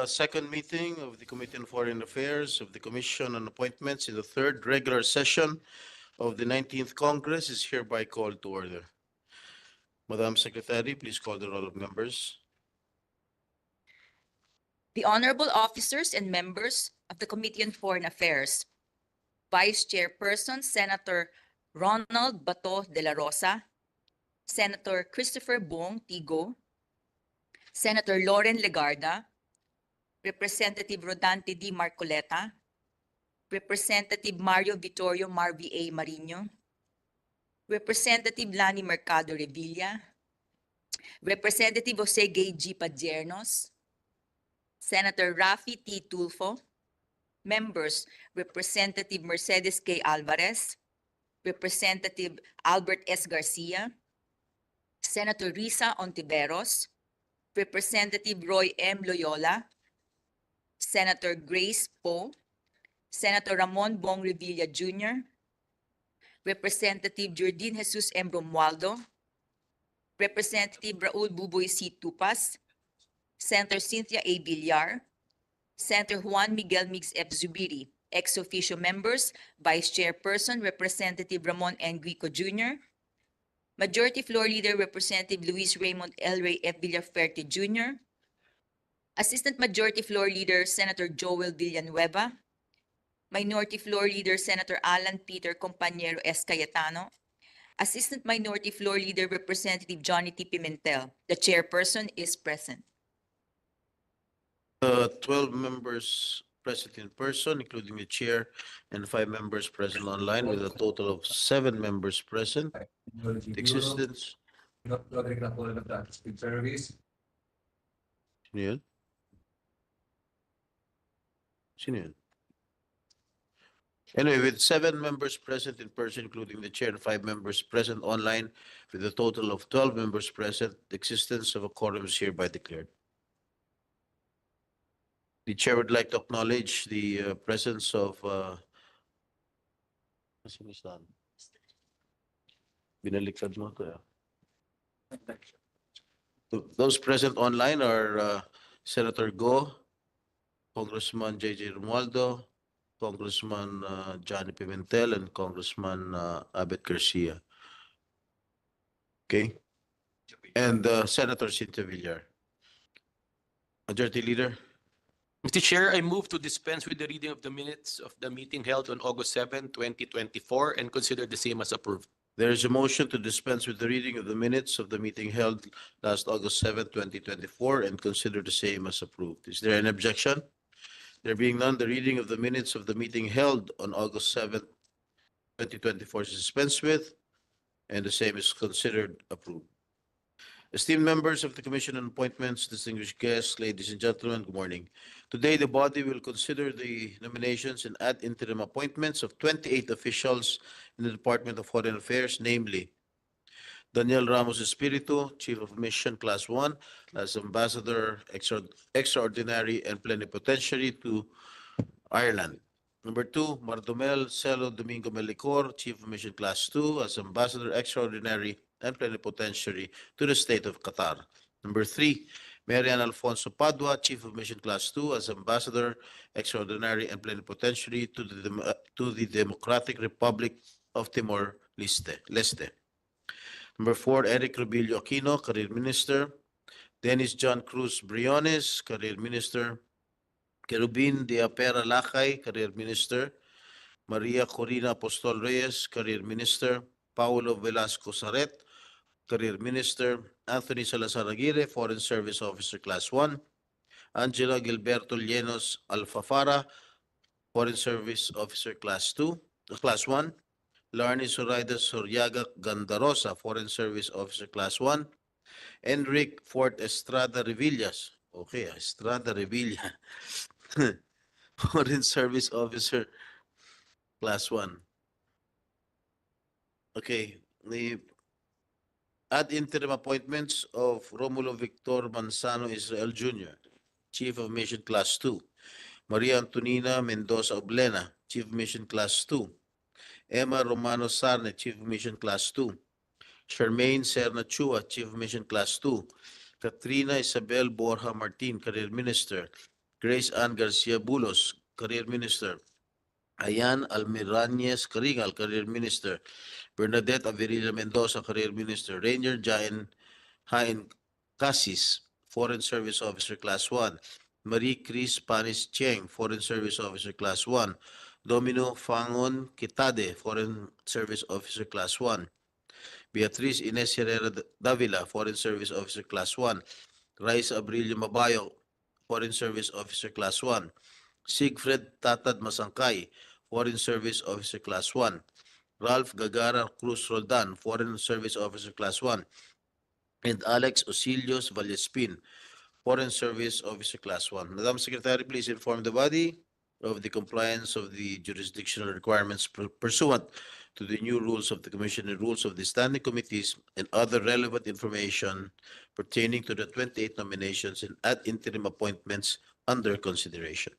Second meeting of the Committee on Foreign Affairs of the Commission on Appointments in the third regular session of the 19th Congress is hereby called to order. Madam Secretary, please call the roll of members. The honorable officers and members of the Committee on Foreign Affairs. Vice Chairperson Senator Ronald Bato de la Rosa, Senator Christopher Bong Tigo, Senator Loren Legarda, Representative Rodante D. Marcoleta, Representative Mario Vittorio Marvi A. Marino, Representative Lani Mercado Revilla, Representative Jose Gay G. Padiernos, Senator Rafi T. Tulfo, members Representative Mercedes K. Alvarez, Representative Albert S. Garcia, Senator Risa Ontiveros, Representative Roy M. Loyola, Senator Grace Poe, Senator Ramon Bong Revilla Jr., Representative Jordin Jesus M. Romualdo, Representative Raul Buboy C. Tupas, Senator Cynthia A. Villar, Senator Juan Miguel Mix F. Zubiri, ex officio members, Vice Chairperson Representative Ramon N. Guico Jr., Majority Floor Leader Representative Luis Raymond L. Ray F. Villaferte Jr., Assistant Majority Floor Leader Senator Joel Villanueva, Minority Floor Leader Senator Alan Peter Compañero S. Cayetano, Assistant Minority Floor Leader Representative Johnny T. Pimentel. The chairperson is present. 12 members present in person, including the chair, and 5 members present online, with a total of 7 members present. The existence. Service. Sino yun? Sino yun? Anyway, with 7 members present in person, including the chair, and 5 members present online, with a total of 12 members present, the existence of a quorum is hereby declared. The chair would like to acknowledge the presence of binaliktad mo to. Those present online are Senator Go, Congressman J.J. Romualdo, Congressman Johnny Pimentel, and Congressman Abet Garcia. Okay. And Senator Cynthia Villar. Majority Leader. Mr. Chair, I move to dispense with the reading of the minutes of the meeting held on August 7, 2024, and consider the same as approved. There is a motion to dispense with the reading of the minutes of the meeting held last August 7, 2024, and consider the same as approved. Is there an objection? There being none, the reading of the minutes of the meeting held on August 7, 2024 is dispensed with, and the same is considered approved. Esteemed members of the Commission on Appointments, distinguished guests, ladies and gentlemen, good morning. Today, the body will consider the nominations and ad interim appointments of 28 officials in the Department of Foreign Affairs, namely Daniel Ramos Espiritu, Chief of Mission Class 1, as Ambassador Extraordinary and Plenipotentiary to Ireland. Number 2, Mardomel Celo Domingo Melicor, Chief of Mission Class 2, as Ambassador Extraordinary and Plenipotentiary to the State of Qatar. Number 3, Marian Alfonso Padua, Chief of Mission Class 2, as Ambassador Extraordinary and Plenipotentiary to the Democratic Republic of Timor-Leste. Number 4, Eric Rubilio Aquino, Career Minister. Dennis John Cruz Briones, Career Minister. Kerubin de Apera Lakay, Career Minister. Maria Corina Apostol Reyes, Career Minister. Paulo Velasco Saret, Career Minister. Anthony Salazar Aguirre, Foreign Service Officer Class 1. Angela Gilberto Llenos Alfafara, Foreign Service Officer Class 1. Larny Zoraida Soryaga Gandarosa, Foreign Service Officer Class 1. Enric Fort Estrada Revillas, okay, Estrada Revilla, Foreign Service Officer Class 1. Okay, the ad interim appointments of Romulo Victor Manzano Israel Jr., Chief of Mission Class 2. Maria Antonina Mendoza Oblena, Chief of Mission Class 2. Emma Romano Sarne, Chief of Mission Class 2. Charmaine Serna Chua, Chief of Mission Class 2. Katrina Isabel Borja Martin, Career Minister. Grace Ann Garcia Bulos, Career Minister. Ayan Almirañez Caringal, Career Minister. Bernadette Averilla Mendoza, Career Minister. Rainier Jain Hain Casis, Foreign Service Officer Class 1. Marie Chris Panis Cheng, Foreign Service Officer Class 1. Domino Fangon Kitade, Foreign Service Officer Class 1. Beatriz Ines Herrera Davila, Foreign Service Officer Class 1. Raisa Abrilio Mabayo, Foreign Service Officer Class 1. Siegfried Tatad Masangkay, Foreign Service Officer Class 1. Ralph Gagara Cruz Roldan, Foreign Service Officer Class 1. And Alex Osilios Vallespin, Foreign Service Officer Class 1. Madam Secretary, please inform the body of the compliance of the jurisdictional requirements pursuant to the new rules of the Commission and rules of the standing committees and other relevant information pertaining to the 28 nominations and ad interim appointments under consideration.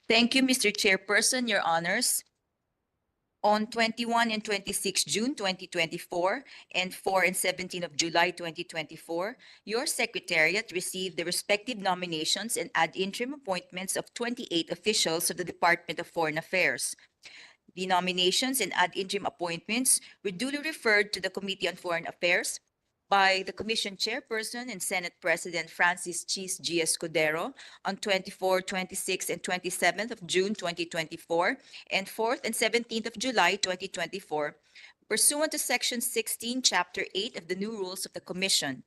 Thank you, Mr. Chairperson, Your Honors. On 21 and 26 June 2024 and 4 and 17 of July 2024, your Secretariat received the respective nominations and ad interim appointments of 28 officials of the Department of Foreign Affairs. The nominations and ad interim appointments were duly referred to the Committee on Foreign Affairs by the Commission Chairperson and Senate President Francis Chis G. Escudero on 24, 26, and 27th of June 2024 and 4th and 17th of July 2024, pursuant to Section 16, Chapter 8 of the new rules of the Commission.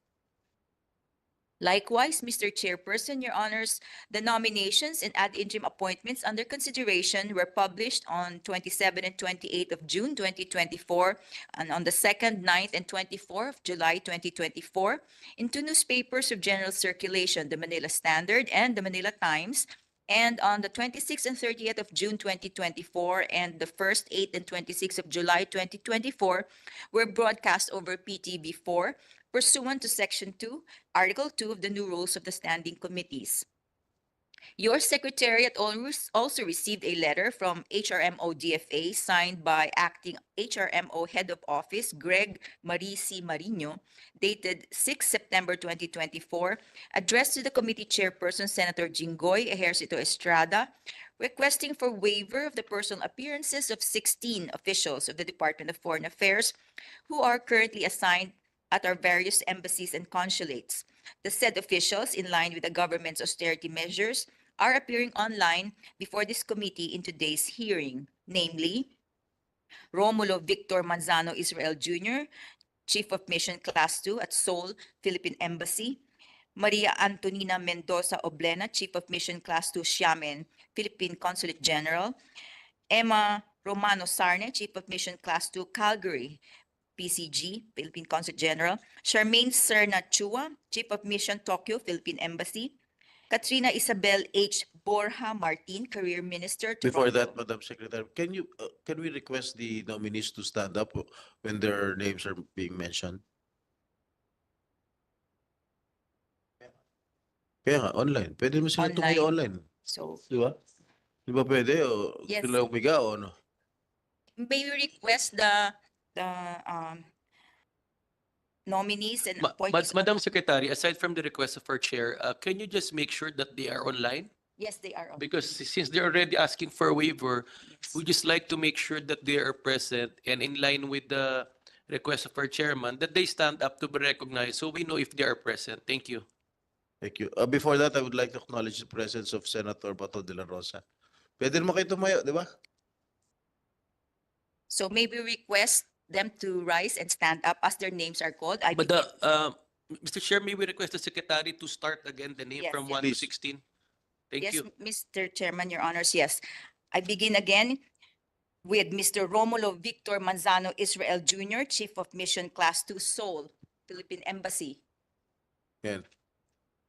Likewise, Mr. Chairperson, Your Honors, the nominations and ad interim appointments under consideration were published on 27 and 28 of June 2024 and on the 2nd, 9th, and 24th of July 2024 in two newspapers of general circulation, the Manila Standard and the Manila Times, and on the 26th and 30th of June 2024 and the 1st, 8th, and 26th of July 2024 were broadcast over PTV4 pursuant to Section 2, Article 2 of the new rules of the standing committees. Your Secretariat also received a letter from HRMO DFA signed by Acting HRMO Head of Office Greg Marie C. Marino, dated 6 September 2024, addressed to the Committee Chairperson Senator Jinggoy Ejercito Estrada, requesting for waiver of the personal appearances of 16 officials of the Department of Foreign Affairs who are currently assigned at our various embassies and consulates. The said officials, in line with the government's austerity measures, are appearing online before this committee in today's hearing, namely Romulo Victor Manzano Israel Jr., Chief of Mission Class 2 at Seoul, Philippine Embassy; Maria Antonina Mendoza Oblena, Chief of Mission Class 2 Xiamen, Philippine Consulate General; Emma Romano Sarne, Chief of Mission Class 2 Calgary, PCG, Philippine Consulate General; Charmaine Serna Chua, Chief of Mission Tokyo, Philippine Embassy; Katrina Isabel H. Borja Martin, Career Minister, Toronto. Before that, Madam Secretary, can we request the nominees to stand up when their names are being mentioned? Kaya nga, online. Pwede mo sila tumayo online. So, Di ba? Di ba pwede? O Yes. sila umiga o ano? may we request the nominees and appointees? Madam Secretary, aside from the request of our chair, can you just make sure that they are online? Yes, they are. Because since they're already asking for a waiver, Yes. we just like to make sure that they are present and in line with the request of our chairman, that they stand up to be recognized so we know if they are present. Thank you. Thank you. Before that, I would like to acknowledge the presence of Senator Bato de la Rosa. Pwede naman kayo tumayo, di ba? So may we request them to rise and stand up as their names are called? I But begin- Mr. Chair, may we request the secretary to start again the name Yes, from yes. 1 to Please. 16? Thank Yes, you. Mr. Chairman, Your Honors, yes. I begin again with Mr. Romulo Victor Manzano Israel Jr., Chief of Mission Class 2 Seoul, Philippine Embassy. Yan.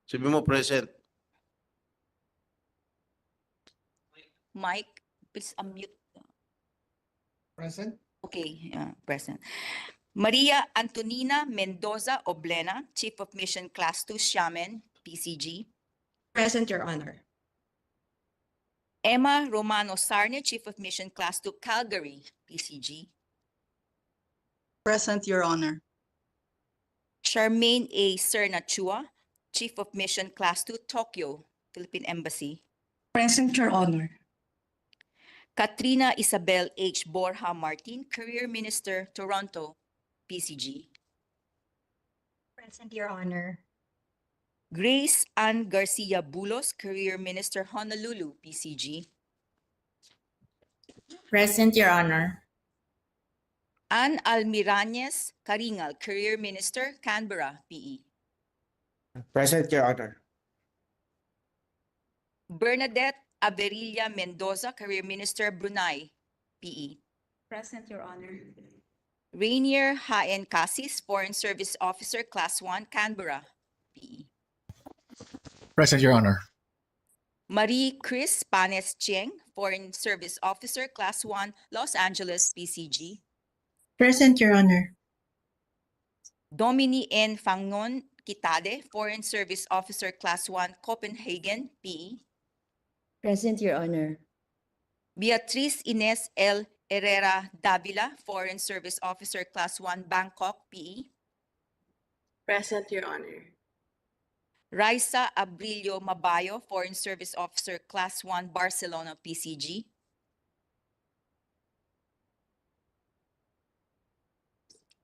Sabi mo present. Mike, please unmute. Present. Okay, present. Maria Antonina Mendoza Oblena, Chief of Mission Class 2 Xiamen, PCG. Present, Your Honor. Emma Romano Sarne, Chief of Mission Class 2 Calgary, PCG. Present, Your Honor. Charmaine A. Serna Chua, Chief of Mission Class 2, Tokyo, Philippine Embassy. Present, Your Honor. Katrina Isabel H. Borja Martin, Career Minister, Toronto, PCG. Present, Your Honor. Grace Ann Garcia Bulos, Career Minister, Honolulu, PCG. Present, Your Honor. Ann Almirañez Caringal, Career Minister, Canberra, PE. Present, Your Honor. Bernadette Averilla Mendoza, Career Minister, Brunei, PE. Present, Your Honor. Rainier Haen Casis, Foreign Service Officer, Class 1, Canberra, PE. Present, Your Honor. Marie Chris Panes Chieng, Foreign Service Officer, Class 1, Los Angeles, PCG. Present, Your Honor. Domini N. Fangon Kitade, Foreign Service Officer, Class 1, Copenhagen, PE. Present, Your Honor. Beatriz Ines L. Herrera Davila, Foreign Service Officer, Class 1, Bangkok, PE. Present, Your Honor. Raisa Abrilio Mabayo, Foreign Service Officer, Class 1, Barcelona, PCG.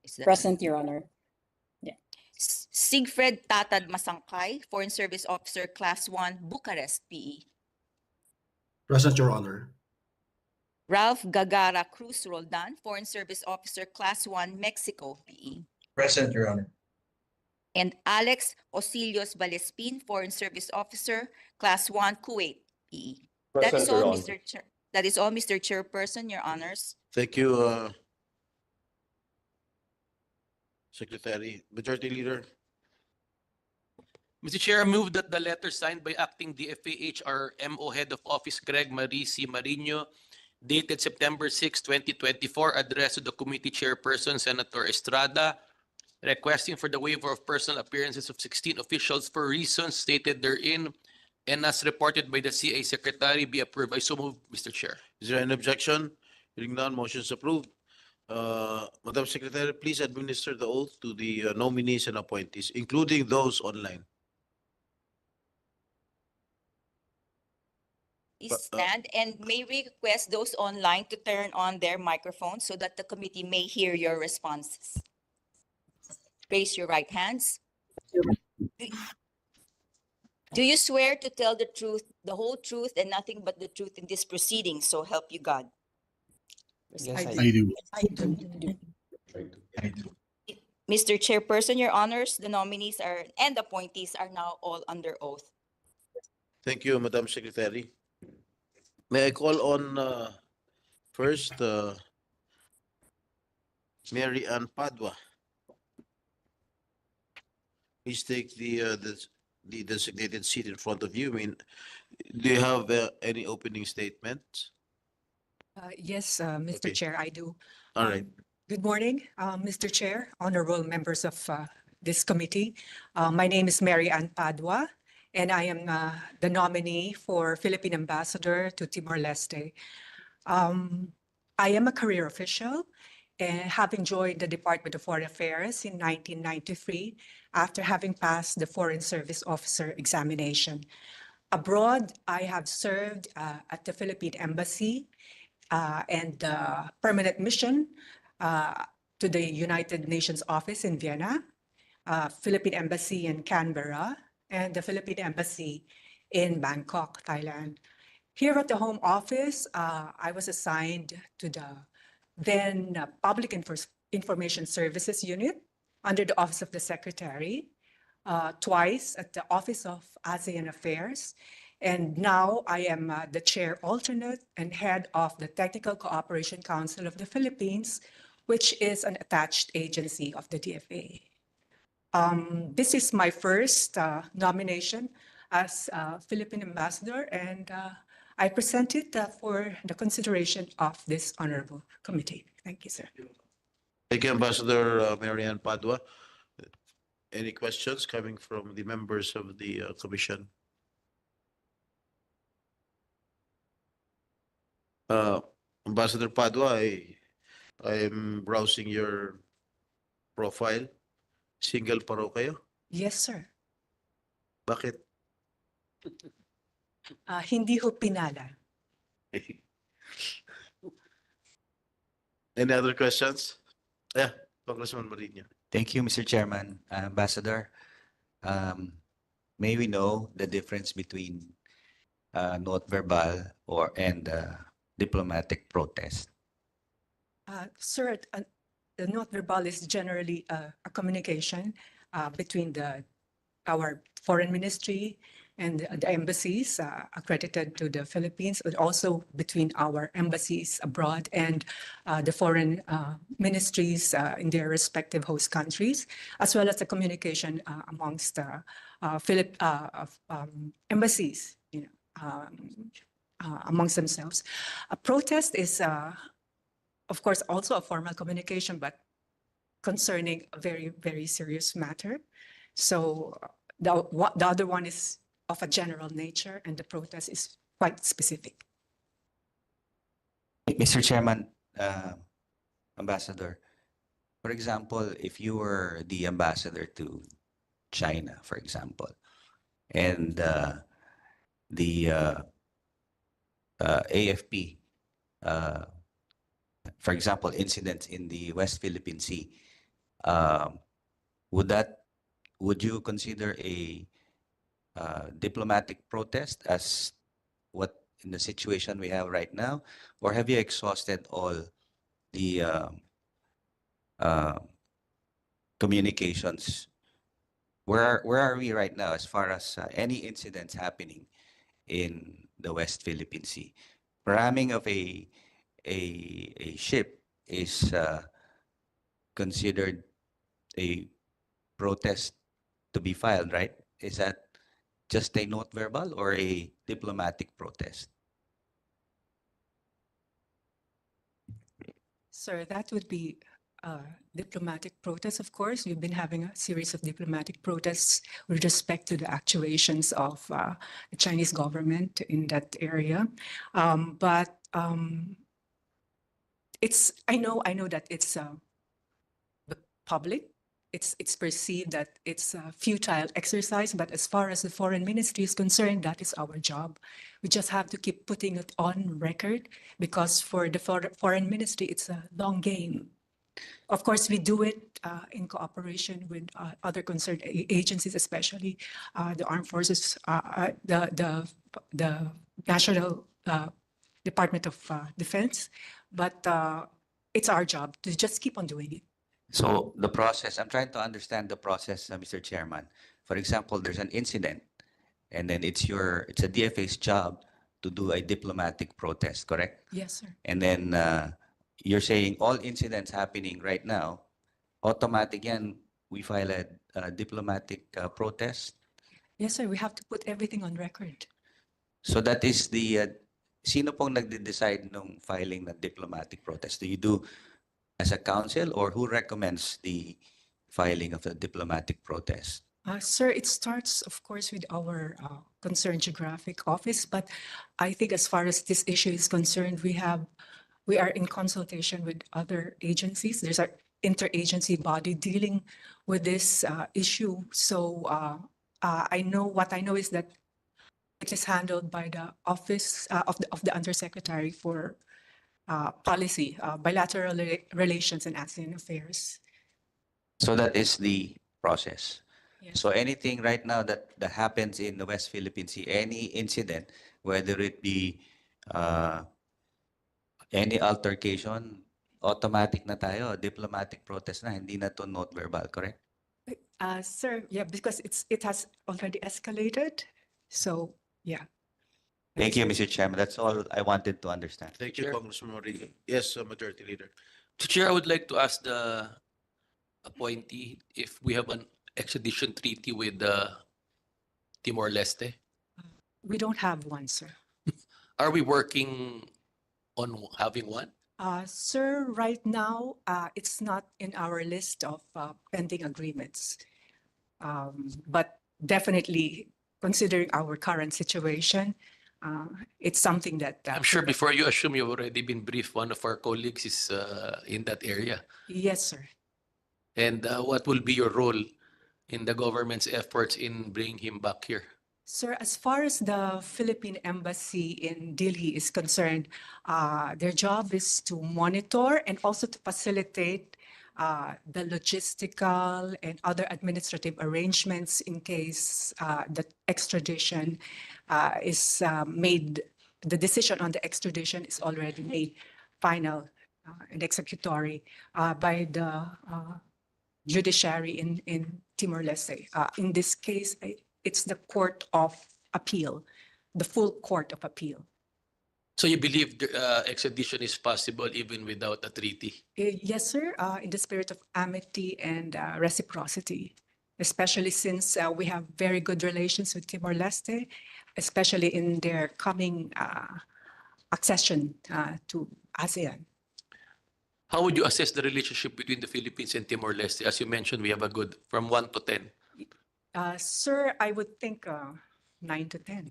Is that- Present, Your Honor. Sigfred Tatad Masangkay, Foreign Service Officer, Class 1, Bucharest, PE. Present, Your Honor. Ralph Gagara Cruz Roldan, Foreign Service Officer, Class 1, Mexico, PE. Present, Your Honor. And Alex Osilios Valespin, Foreign Service Officer, Class 1, Kuwait, PE. That is all, Mr. Chair. That is all, Mr. Chairperson, Your Honors. Thank you, Secretary. Majority Leader. Mr. Chair, I move that the letter signed by Acting DFA-HRMO Head of Office Greg Marie C. Marino, dated September 6, 2024, addressed to the committee chairperson, Senator Estrada, requesting for the waiver of personal appearances of 16 officials for reasons stated therein and as reported by the CA Secretary be approved. I so move, Mr. Chair. Is there an objection? Hearing none, motion is approved. Madam Secretary, please administer the oath to the nominees and appointees, including those online. Please stand, and may we request those online to turn on their microphones so that the committee may hear your responses. Raise your right hands. Do you swear to tell the truth, the whole truth, and nothing but the truth in this proceeding? So help you God. Yes, I do. Mr. Chairperson, Your Honors, the nominees and appointees are now all under oath. Thank you, Madam Secretary. May I call on first Mary Ann Padua. Please take the designated seat in front of you. I mean, do you have any opening statement? Yes, Mr. Okay. Chair, I do. All right. Good morning, Mr. Chair, honorable members of this committee. My name is Mary Ann Padua, and I am the nominee for Philippine Ambassador to Timor-Leste. I am a career official, having joined the Department of Foreign Affairs in 1993 after having passed the Foreign Service Officer examination. Abroad, I have served at the Philippine Embassy and the permanent mission to the United Nations office in Vienna, Philippine Embassy in Canberra, and the Philippine Embassy in Bangkok, Thailand. Here at the Home Office, I was assigned to the then Public Information Services Unit under the Office of the Secretary, twice at the Office of ASEAN Affairs, and now I am the chair alternate and head of the Technical Cooperation Council of the Philippines, which is an attached agency of the DFA. This is my first nomination as Philippine ambassador, and I present it for the consideration of this honorable committee. Thank you, sir. Thank you, Ambassador Mary Ann Padua. Any questions coming from the members of the commission? Ambassador Padua, I am browsing your profile. Single pa raw kayo? Yes, sir. Bakit? Hindi ho pinala. Any other questions? Yeah, Congressman Marino. Thank you, Mr. Chairman. Ambassador, may we know the difference between note verbal and diplomatic protest? Sir, the note verbal is generally a communication between our foreign ministry and the embassies accredited to the Philippines, but also between our embassies abroad and the foreign ministries in their respective host countries, as well as the communication amongst embassies, amongst themselves. A protest is, of course, also a formal communication, but concerning a very, very serious matter. So the other one is of a general nature, and the protest is quite specific. Mr. Chairman, Ambassador, for example, if you were the ambassador to China, for example, and the AFP, for example, incidents in the West Philippine Sea, would you consider a diplomatic protest as what in the situation we have right now, or have you exhausted all the communications? Where are we right now as far as any incidents happening in the West Philippine Sea? Ramming of a ship is considered a protest to be filed, right? Is that just a note verbal or a diplomatic protest? Sir, that would be a diplomatic protest, of course. We've been having a series of diplomatic protests with respect to the actuations of the Chinese government in that area. But I know that it's the public. It's perceived that it's a futile exercise, but as far as the foreign ministry is concerned, that is our job. We just have to keep putting it on record, because for the foreign ministry, it's a long game. Of course, we do it in cooperation with other concerned agencies, especially the armed forces, the National Department of Defense. But it's our job to just keep on doing it. So the process, I'm trying to understand the process, Mr. Chairman. For example, there's an incident, and then it's a DFA's job to do a diplomatic protest, correct? Yes, sir. And then you're saying all incidents happening right now, automatic yan, we file a diplomatic protest. Yes, sir. We have to put everything on record. So that is sino pong nagde-decide nung filing ng diplomatic protest? Do you do as a council, or who recommends the filing of the diplomatic protest? Sir, it starts, of course, with our concerned geographic office, but I think as far as this issue is concerned, we are in consultation with other agencies. There's an interagency body dealing with this issue. So what I know is that it is handled by the office of the Undersecretary for Policy, Bilateral Relations and ASEAN Affairs. So that is the process. Yes. So anything right now that happens in the West Philippine Sea, any incident, whether it be any altercation, automatic na tayo, diplomatic protest na, hindi na to note verbal, correct? Sir, yeah, because it has already escalated. So, yeah. Thank you, Mr. Chairman. That's all I wanted to understand. Thank you, Chair. Congressman Marino. Yes, Majority Leader. Mr. Chair, I would like to ask the appointee if we have an extradition treaty with Timor-Leste. We don't have one, sir. Are we working on having one? Sir, right now, it's not in our list of pending agreements. But definitely, considering our current situation, it's something that I'm sure before you assume you've already been briefed, one of our colleagues is in that area. Yes, sir. And what will be your role in the government's efforts in bringing him back here? Sir, as far as the Philippine Embassy in Delhi is concerned, their job is to monitor and also to facilitate the logistical and other administrative arrangements in case the extradition is made, the decision on the extradition is already made final and executory by the judiciary in Timor-Leste. In this case, it's the Court of Appeal, the full Court of Appeal. So you believe the extradition is possible even without a treaty? Yes, sir, in the spirit of amity and reciprocity, especially since we have very good relations with Timor-Leste, especially in their coming accession to ASEAN. How would you assess the relationship between the Philippines and Timor-Leste? As you mentioned, we have a good from 1 to 10. Sir, I would think 9 to 10.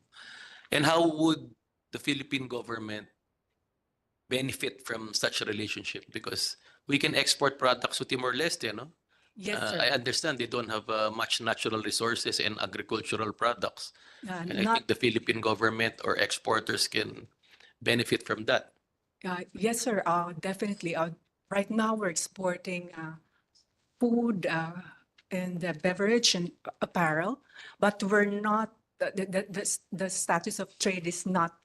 And how would the Philippine government benefit from such a relationship? Because we can export products to Timor-Leste, no? Yes, sir. I understand they don't have much natural resources and agricultural products. And I think the Philippine government or exporters can benefit from that. Yes, sir, definitely. Right now, we're exporting food and beverage and apparel, but we're not, the status of trade is not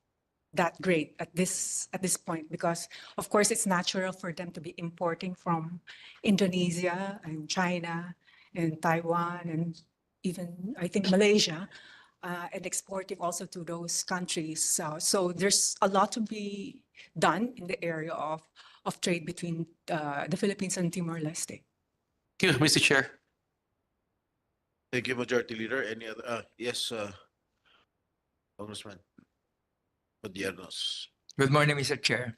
that great at this point, because of course it's natural for them to be importing from Indonesia and China and Taiwan and even I think Malaysia, and exporting also to those countries. So there's a lot to be done in the area of trade between the Philippines and Timor-Leste. Thank you, Mr. Chair. Thank you, Majority Leader. Any other? Yes, Congressman Odiernos. Good morning, Mr. Chair.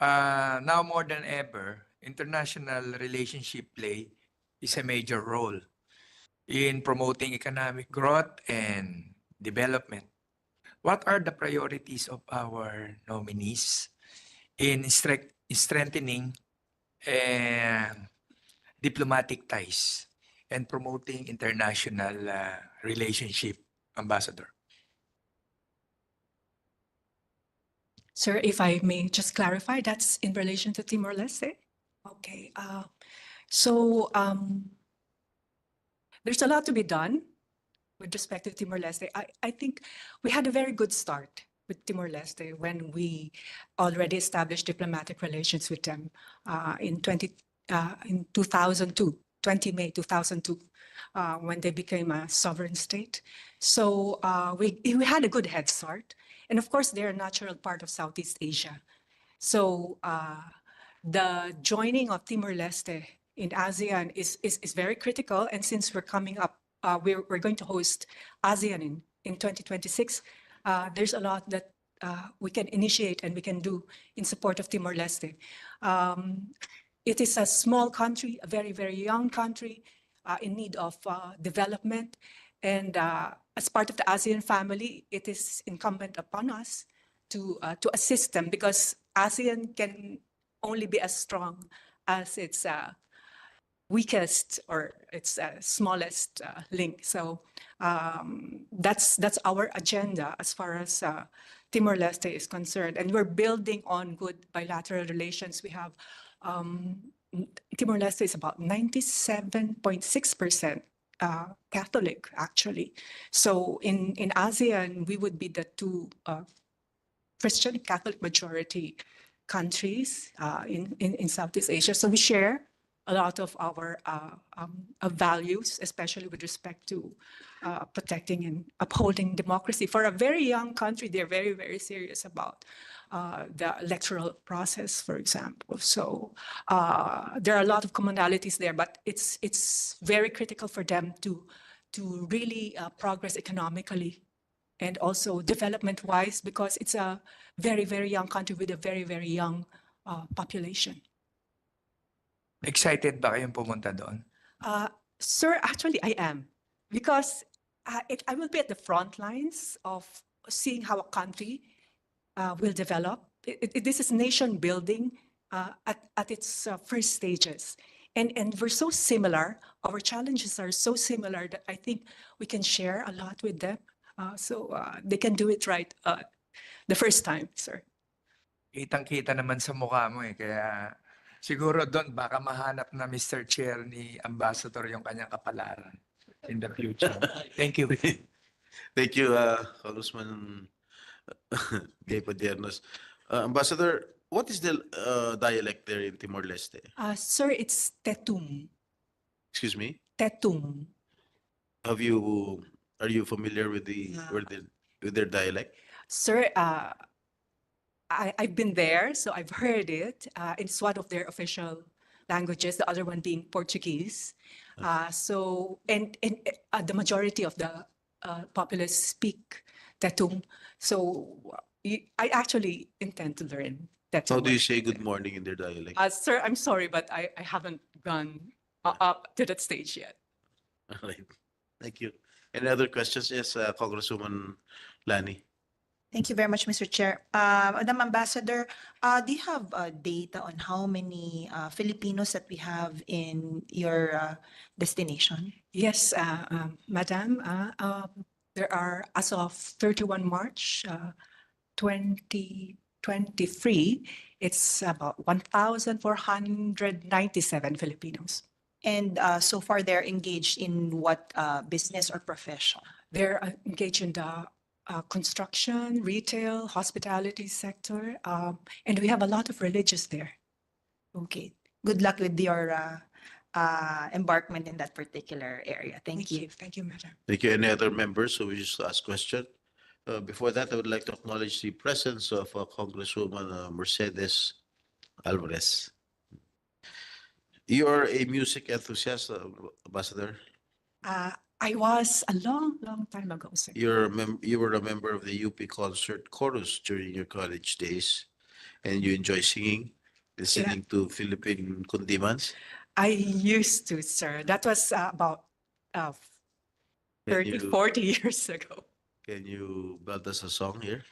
Now more than ever, international relationship play is a major role in promoting economic growth and development. What are the priorities of our nominees in strengthening diplomatic ties and promoting international relationship, Ambassador? Sir, if I may just clarify, that's in relation to Timor-Leste? Okay. So there's a lot to be done with respect to Timor-Leste. I think we had a very good start with Timor-Leste when we already established diplomatic relations with them in 2002, 20 May 2002, when they became a sovereign state. So we had a good head start. And of course, they're a natural part of Southeast Asia. So the joining of Timor-Leste in ASEAN is very critical. And since we're coming up, we're going to host ASEAN in 2026, there's a lot that we can initiate and we can do in support of Timor-Leste. It is a small country, a very, very young country in need of development. And as part of the ASEAN family, it is incumbent upon us to assist them, because ASEAN can only be as strong as its weakest or its smallest link. So that's our agenda as far as Timor-Leste is concerned. And we're building on good bilateral relations. We have Timor-Leste is about 97.6% Catholic, actually. So in ASEAN, we would be the two Christian Catholic majority countries in Southeast Asia. So we share a lot of our values, especially with respect to protecting and upholding democracy. For a very young country, they're very, very serious about the electoral process, for example. So there are a lot of commonalities there, but it's very critical for them to really progress economically and also development-wise, because it's a very, very young country with a very, very young population. Excited ba kayong pumunta doon? Sir, actually, I am, because I will be at the front lines of seeing how a country will develop. This is nation building at its first stages. And we're so similar. Our challenges are so similar that I think we can share a lot with them. So they can do it right the first time, sir. Kitang-kita naman sa mukha mo eh. Kaya siguro doon baka mahanap na Mr. Chair ni Ambassador yung kanyang kapalaran in the future. Thank you. Thank you, Congressman Gay Padiernos. Ambassador, what is the dialect there in Timor-Leste? Sir, it's Tetum. Excuse me? Tetum. Are you familiar with with their dialect? Sir, I've been there, so I've heard it. It's one of their official languages, the other one being Portuguese. So, and the majority of the populace speak Tetum. So I actually intend to learn Tetum. How do you say good morning in their dialect? Sir, I'm sorry, but I haven't gone up to that stage yet. All right. Thank you. Any other questions? Yes, Congresswoman Lani. Thank you very much, Mr. Chair. Madam Ambassador, do you have data on how many Filipinos that we have in your destination? Yes, Madam, there are, as of 31 March 2023, it's about 1,497 Filipinos. And so far, they're engaged in what business or profession? They're engaged in the construction, retail, hospitality sector, and we have a lot of religious there. Okay. Good luck with your embarkment in that particular area. Thank you. Thank you, Madam. Thank you. Any other members who wish to ask question? Before that, I would like to acknowledge the presence of Congresswoman Mercedes Alvarez. You are a music enthusiast, Ambassador. I was a long, long time ago, sir. You were a member of the UP Concert Chorus during your college days, and you enjoy singing, listening to Philippine kundimans. I used to, sir. That was about 30, 40 years ago. Can you build us a song here?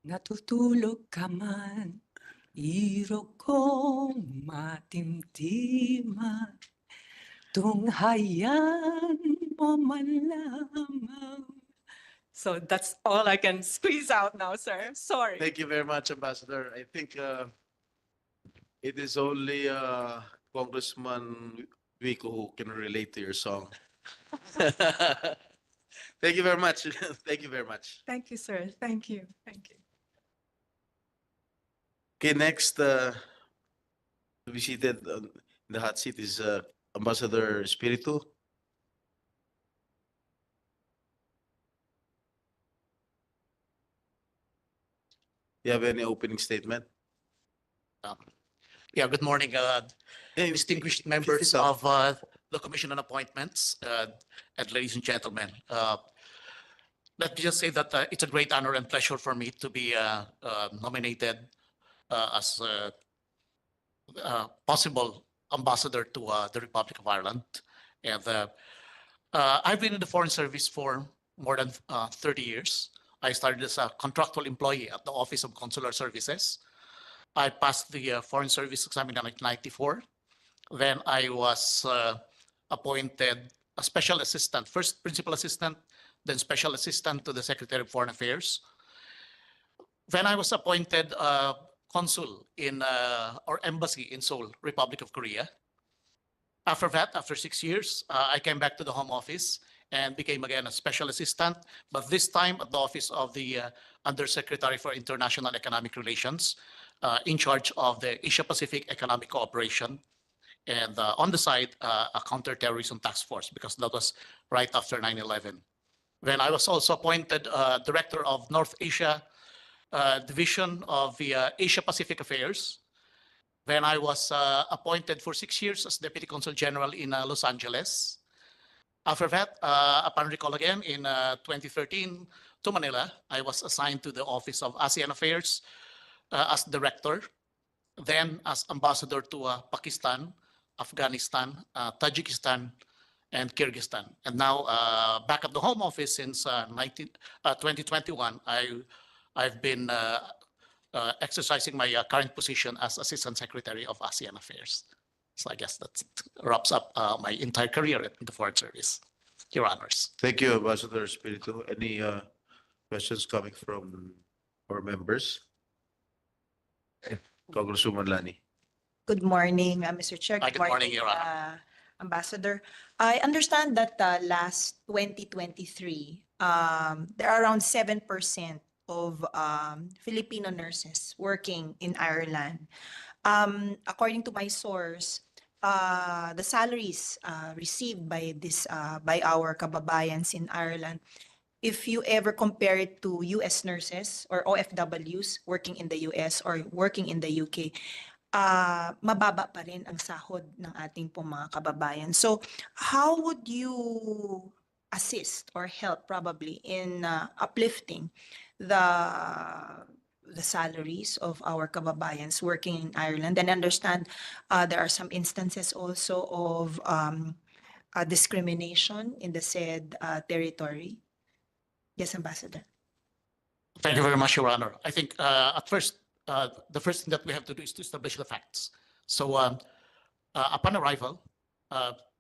Natutulog ka man, iro kong matimtiman, tunghayan mo man lamang. So that's all I can squeeze out now, sir. Sorry. Thank you very much, Ambassador. I think it is only Congressman Vico who can relate to your song. Thank you very much. Thank you very much. Thank you, sir. Thank you. Thank you. Okay, next to be seated in the hot seat is Ambassador Espiritu. You have any opening statement? Yeah, good morning, Hey, distinguished keep members it up. of the Commission on Appointments, and ladies and gentlemen. Let me just say that it's a great honor and pleasure for me to be nominated as possible ambassador to the Republic of Ireland. And I've been in the Foreign Service for more than 30 years. I started as a contractual employee at the Office of Consular Services. I passed the Foreign Service exam in 1994. Then I was appointed a special assistant, first principal assistant, then special assistant to the Secretary of Foreign Affairs. When I was appointed consul in or embassy in Seoul, Republic of Korea. After that, after 6 years, I came back to the Home Office and became again a special assistant, but this time at the office of the Undersecretary for International Economic Relations, in charge of the Asia-Pacific Economic Cooperation, and on the side, a counterterrorism task force, because that was right after 9/11. Then I was also appointed Director of North Asia Division of the Asia-Pacific Affairs. Then I was appointed for 6 years as Deputy Consul General in Los Angeles. After that, upon recall again in 2013 to Manila, I was assigned to the Office of ASEAN Affairs as Director, then as Ambassador to Pakistan, Afghanistan, Tajikistan, and Kyrgyzstan. And now back at the Home Office since 2021, I've been exercising my current position as Assistant Secretary of ASEAN Affairs. So I guess that wraps up my entire career in the Foreign Service, Your Honors. Thank you, Ambassador Espiritu. Any questions coming from our members? Congresswoman Lani. Good morning, Mr. Chair. Good morning, Your Honor. Ambassador. I understand that last 2023, there are around 7% of Filipino nurses working in Ireland. According to my source, the salaries received by our kababayans in Ireland, if you ever compare it to US nurses or OFWs working in the US or working in the UK, mababa pa rin ang sahod ng ating pong mga kababayan. So how would you assist or help probably in uplifting the salaries of our kababayans working in Ireland? And understand there are some instances also of discrimination in the said territory. Yes, Ambassador. Thank you very much, Your Honor. I think at first, the first thing that we have to do is to establish the facts. So upon arrival,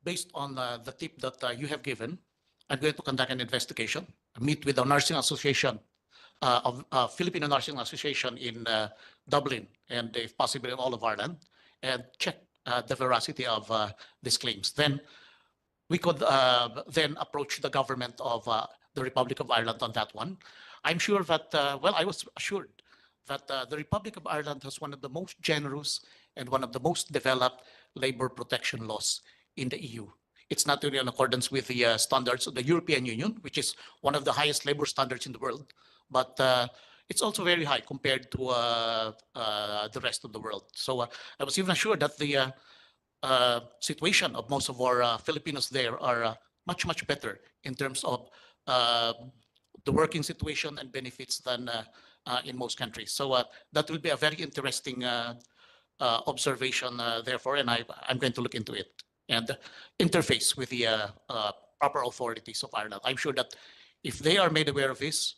based on the tip that you have given, I'm going to conduct an investigation, meet with the Nursing Association of Filipino Nursing Association in Dublin, and if possible in all of Ireland, and check the veracity of these claims. Then we could then approach the government of the Republic of Ireland on that one. I'm sure that, well, I was assured that the Republic of Ireland has one of the most generous and one of the most developed labor protection laws in the EU. It's not only in accordance with the standards of the European Union, which is one of the highest labor standards in the world, but it's also very high compared to the rest of the world. So I was even assured that the situation of most of our Filipinos there are much, much better in terms of the working situation and benefits than in most countries. So that will be a very interesting observation, therefore, and I'm going to look into it and interface with the proper authorities of Ireland. I'm sure that if they are made aware of this,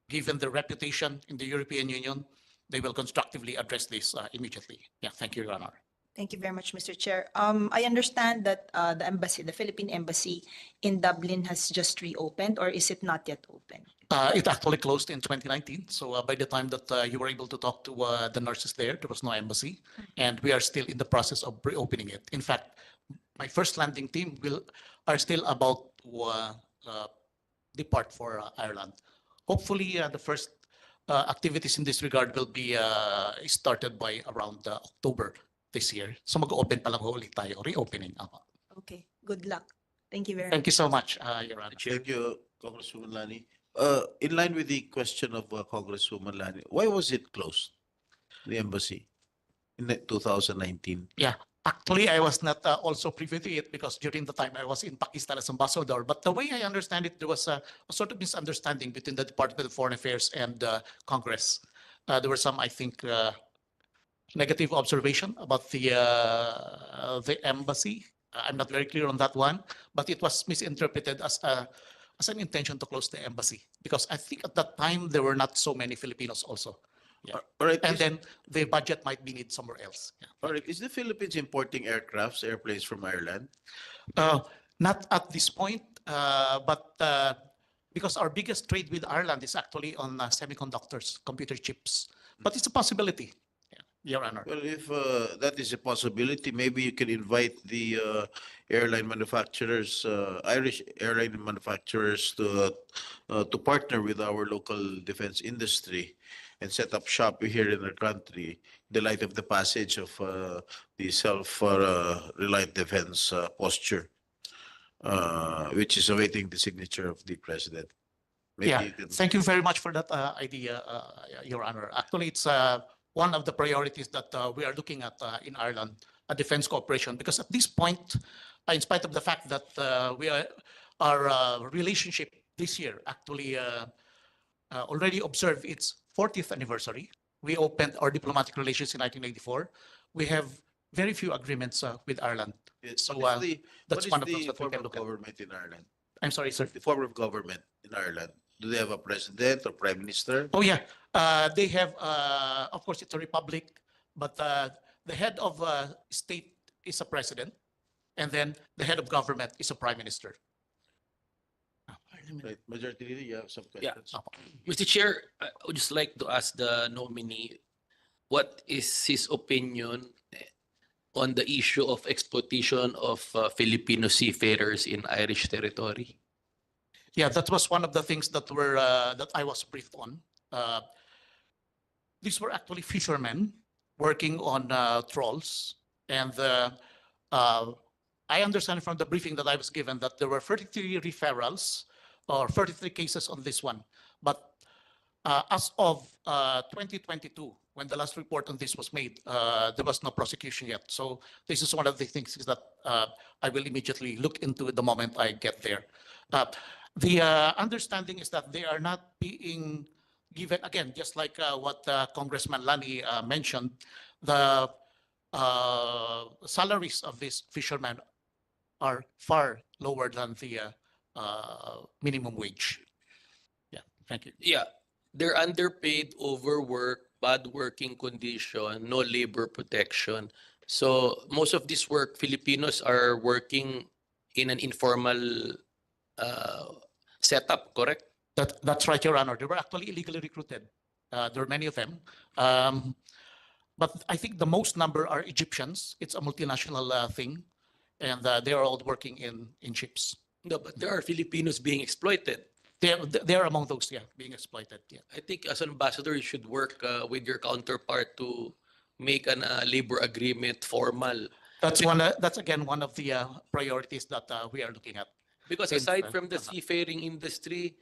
given their reputation in the European Union, they will constructively address this immediately. Yeah, thank you, Your Honor. Thank you very much, Mr. Chair. I understand that the embassy, the Philippine embassy in Dublin has just reopened, or is it not yet open? It actually closed in 2019. So by the time that you were able to talk to the nurses there was no embassy, and we are still in the process of reopening it. In fact, my first landing team are still about to depart for Ireland. Hopefully, the first activities in this regard will be started by around October this year. So mag-open pa lang ulit tayo, reopening. Okay, good luck. Thank you very Thank you so much, Your Honor. Thank you, Congresswoman Lani. In line with the question of Congresswoman Lani, why was it closed, the embassy, in 2019? Yeah, actually, I was not also privy to it because during the time I was in Pakistan as ambassador. But the way I understand it, there was a sort of misunderstanding between the Department of Foreign Affairs and Congress. There were some, I think, negative observation about the embassy. I'm not very clear on that one, but it was misinterpreted as an intention to close the embassy because I think at that time there were not so many Filipinos also. Yeah. All right. And then the budget might be needed somewhere else. Yeah. All right. Is the Philippines importing airplanes from Ireland? Not at this point, but because our biggest trade with Ireland is actually on semiconductors, computer chips. But it's a possibility, Your Honor. Well, if that is a possibility, maybe you can invite the airline manufacturers, Irish airline manufacturers, to partner with our local defense industry and set up shop here in our country in the light of the passage of the self-reliant defense posture, which is awaiting the signature of the president. Maybe Yeah, you can- thank you very much for that idea, Your Honor. Actually, it's one of the priorities that we are looking at in Ireland, a defense cooperation, because at this point, in spite of the fact that our relationship this year actually already observed its 40th anniversary. We opened our diplomatic relations in 1984. We have very few agreements with Ireland. Yes, So what is that's the one of those that we form can of look at. government in Ireland? I'm sorry, sir. The form of government in Ireland. Do they have a president or prime minister? Oh, yeah. They have, of course, it's a republic, but the head of state is a president, and then the head of government is a prime minister. Right, Majority Leader, you have some Yeah. questions? Mr. Chair, I would just like to ask the nominee, what is his opinion on the issue of exploitation of Filipino seafarers in Irish territory? Yeah, that was one of the things that were that I was briefed on. These were actually fishermen working on trawls, and I understand from the briefing that I was given that there were 33 referrals or 33 cases on this one. But as of 2022, when the last report on this was made, there was no prosecution yet. So this is one of the things that I will immediately look into the moment I get there. The understanding is that they are not being given, again, just like what Congressman Lani mentioned, the salaries of these fishermen are far lower than the minimum wage. Yeah, thank you. Yeah, they're underpaid, overworked, bad working condition, no labor protection. So most of this work, Filipinos are working in an informal setup, correct? That's right, Your Honor. They were actually illegally recruited. There are many of them. But I think the most number are Egyptians. It's a multinational thing. And they are all working in ships. No, but there are Filipinos being exploited. They are among those, yeah, being exploited. Yeah. I think as an ambassador, you should work with your counterpart to make an labor agreement formal. That's That's again one of the priorities that we are looking at. Because aside from the seafaring industry,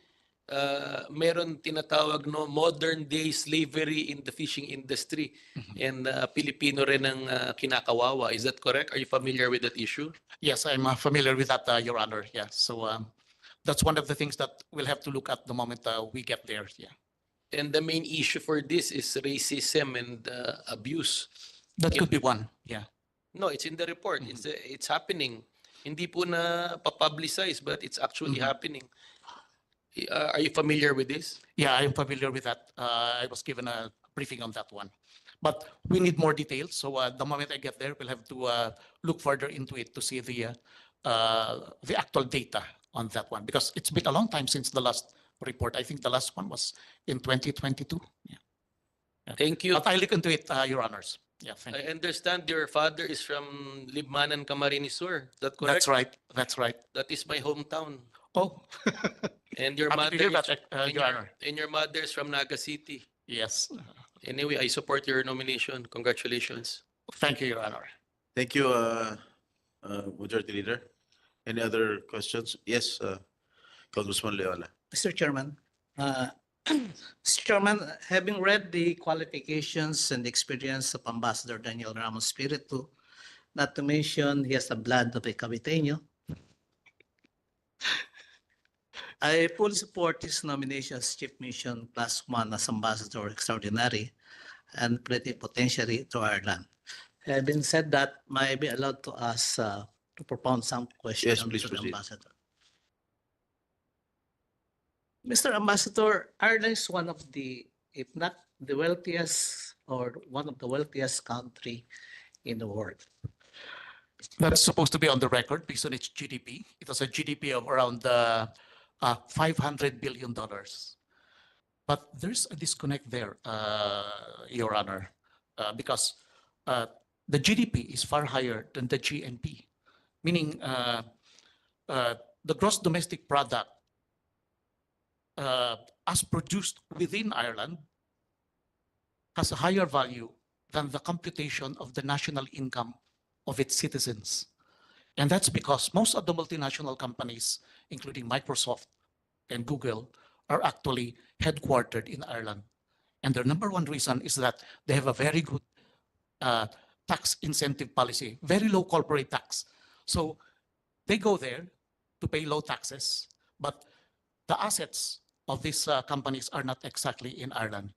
meron tinatawag no modern day slavery in the fishing industry, and Pilipino rin ang kinakawawa. Is that correct? Are you familiar with that issue? Yes, I'm familiar with that, Your Honor. Yeah, so that's one of the things that we'll have to look at the moment we get there. Yeah. And the main issue for this is racism and abuse. That could be one. Yeah. No, it's in the report. It's happening. Hindi po na pa-publicize, but it's actually happening. Are you familiar with this? Yeah, I'm familiar with that. I was given a briefing on that one. But we need more details. So the moment I get there, we'll have to look further into it to see the actual data on that one. Because it's been a long time since the last report. I think the last one was in 2022. Yeah. Thank you. But I look into it, Your Honors. Yeah, thank you. I understand your father is from Libmanan, Camarines Sur. That correct? That's right. That's right. That is my hometown. Oh. And your Happy mother to hear is, that, Your Honor. and your mother is from Naga City. Yes. Anyway, I support your nomination. Congratulations. Thank you, Your Honor. Thank you, Majority Leader. Any other questions? Yes, Congressman Leola. Mr. Chairman, Mr. Chairman, having read the qualifications and experience of Ambassador Daniel Ramos Spiritu, not to mention he has the blood of a Caviteño, I fully support his nomination as Chief Mission +1 as Ambassador Extraordinary and plenipotentiary to Ireland. Having said that, may I be allowed to ask to propound some questions Yes, please to the proceed. Ambassador? Mr. Ambassador, Ireland is one of the, if not the wealthiest or one of the wealthiest country in the world. That's supposed to be on the record based on its GDP. It has a GDP of around $500 billion. But there's a disconnect there, Your Honor, because the GDP is far higher than the GNP, meaning the gross domestic product as produced within Ireland has a higher value than the computation of the national income of its citizens. And that's because most of the multinational companies, including Microsoft and Google, are actually headquartered in Ireland. And their number one reason is that they have a very good tax incentive policy, very low corporate tax. So they go there to pay low taxes, but the assets of these companies are not exactly in Ireland.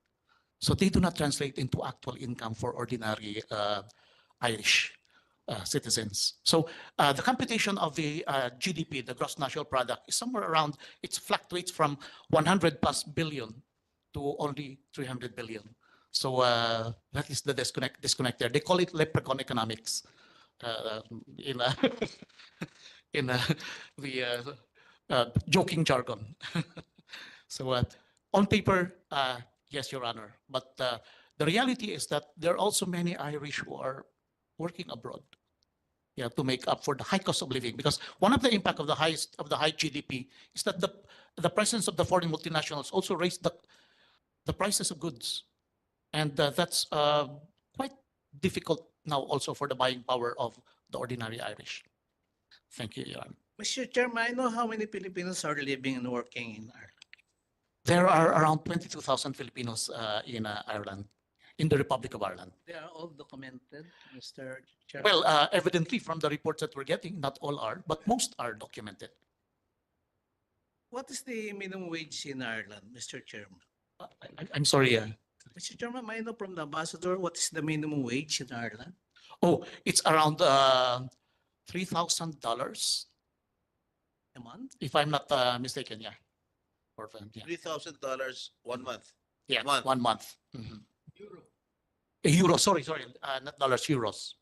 So they do not translate into actual income for ordinary Irish. citizens. So the computation of the GDP, the gross national product, is somewhere around, it fluctuates from 100 plus billion to only 300 billion. So that is the disconnect there. They call it leprechaun economics in in the joking jargon. So on paper, yes, Your Honor, but the reality is that there are also many Irish who are working abroad, yeah, to make up for the high cost of living. Because one of the impact of the high GDP is that the presence of the foreign multinationals also raised the prices of goods, and that's quite difficult now also for the buying power of the ordinary Irish. Thank you, Your Honor. Mr. Chairman, I know how many Filipinos are living and working in Ireland. There are around 22,000 Filipinos in Ireland, in the Republic of Ireland. They are all documented, Mr. Chairman. Well, evidently from the reports that we're getting, not all are, but most are documented. What is the minimum wage in Ireland, Mr. Chairman? I'm sorry. Mr. Chairman, may I know from the ambassador what is the minimum wage in Ireland? Oh, it's around $3,000, A month? if I'm not mistaken. Yeah, or yeah, $3,000 1 month. yeah, month. 1 month. Euro. Sorry, not dollars, euros.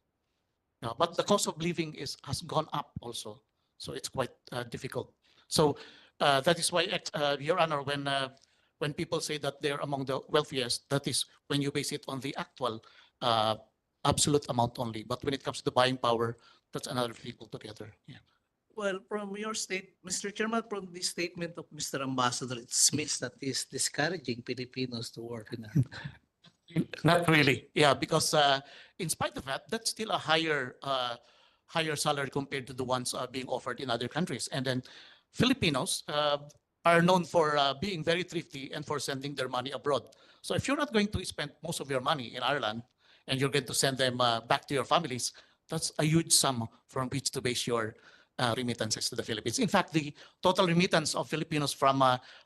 No, but the cost of living has gone up also, so it's quite difficult. So that is why, Your Honor, when people say that they're among the wealthiest, that is when you base it on the actual absolute amount only. But when it comes to the buying power, that's another thing altogether. Yeah. Well, from your Mr. Chairman, from the statement of Mr. Ambassador, it seems that he's discouraging Filipinos to work in Ireland. Not really. Yeah, because in spite of that, that's still a higher salary compared to the ones being offered in other countries. And then Filipinos are known for being very thrifty and for sending their money abroad. So if you're not going to spend most of your money in Ireland and you're going to send them back to your families, that's a huge sum from which to base your remittances to the Philippines. In fact, the total remittance of Filipinos from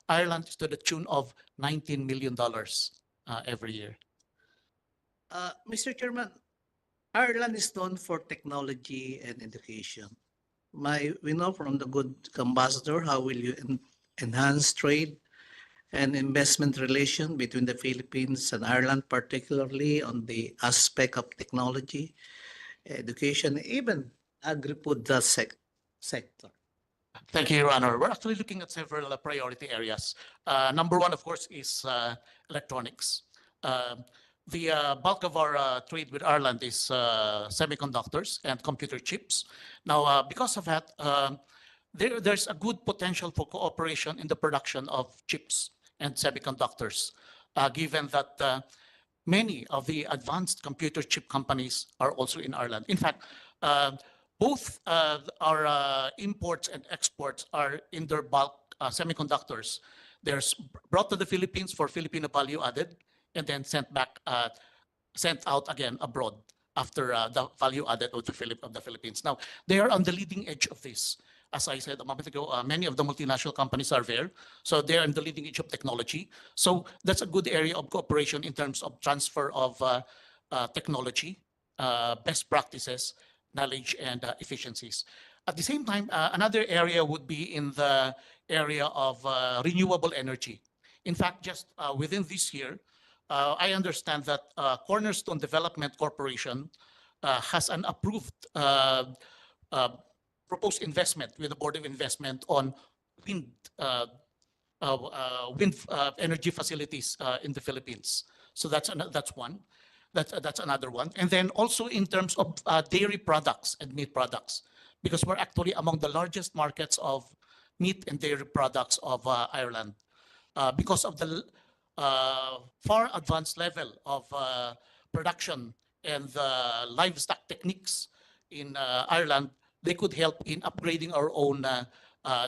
Ireland is to the tune of $19 million every year. Mr. Chairman, Ireland is known for technology and education. We know from the good ambassador, how will you enhance trade and investment relation between the Philippines and Ireland, particularly on the aspect of technology, education, even agri-food sector? Thank you, Your Honor. We're actually looking at several priority areas. Number one, of course, is electronics. The bulk of our trade with Ireland is semiconductors and computer chips. Now, because of that, there's a good potential for cooperation in the production of chips and semiconductors, given that many of the advanced computer chip companies are also in Ireland. In fact, both our imports and exports are in their bulk semiconductors. They're brought to the Philippines for Filipino value added, and then sent out again abroad after the value added of the Philippines. Now, they are on the leading edge of this. As I said a moment ago, many of the multinational companies are there. So they're on the leading edge of technology. So that's a good area of cooperation in terms of transfer of technology, best practices, knowledge, and efficiencies. At the same time, another area would be in the area of renewable energy. In fact, just within this year, I understand that Cornerstone Development Corporation has an approved proposed investment with the Board of Investment on wind energy facilities in the Philippines. So that's one. That's another one. And then also in terms of dairy products and meat products, because we're actually among the largest markets of meat and dairy products of Ireland, because of the far advanced level of production and the livestock techniques in Ireland. They could help in upgrading our own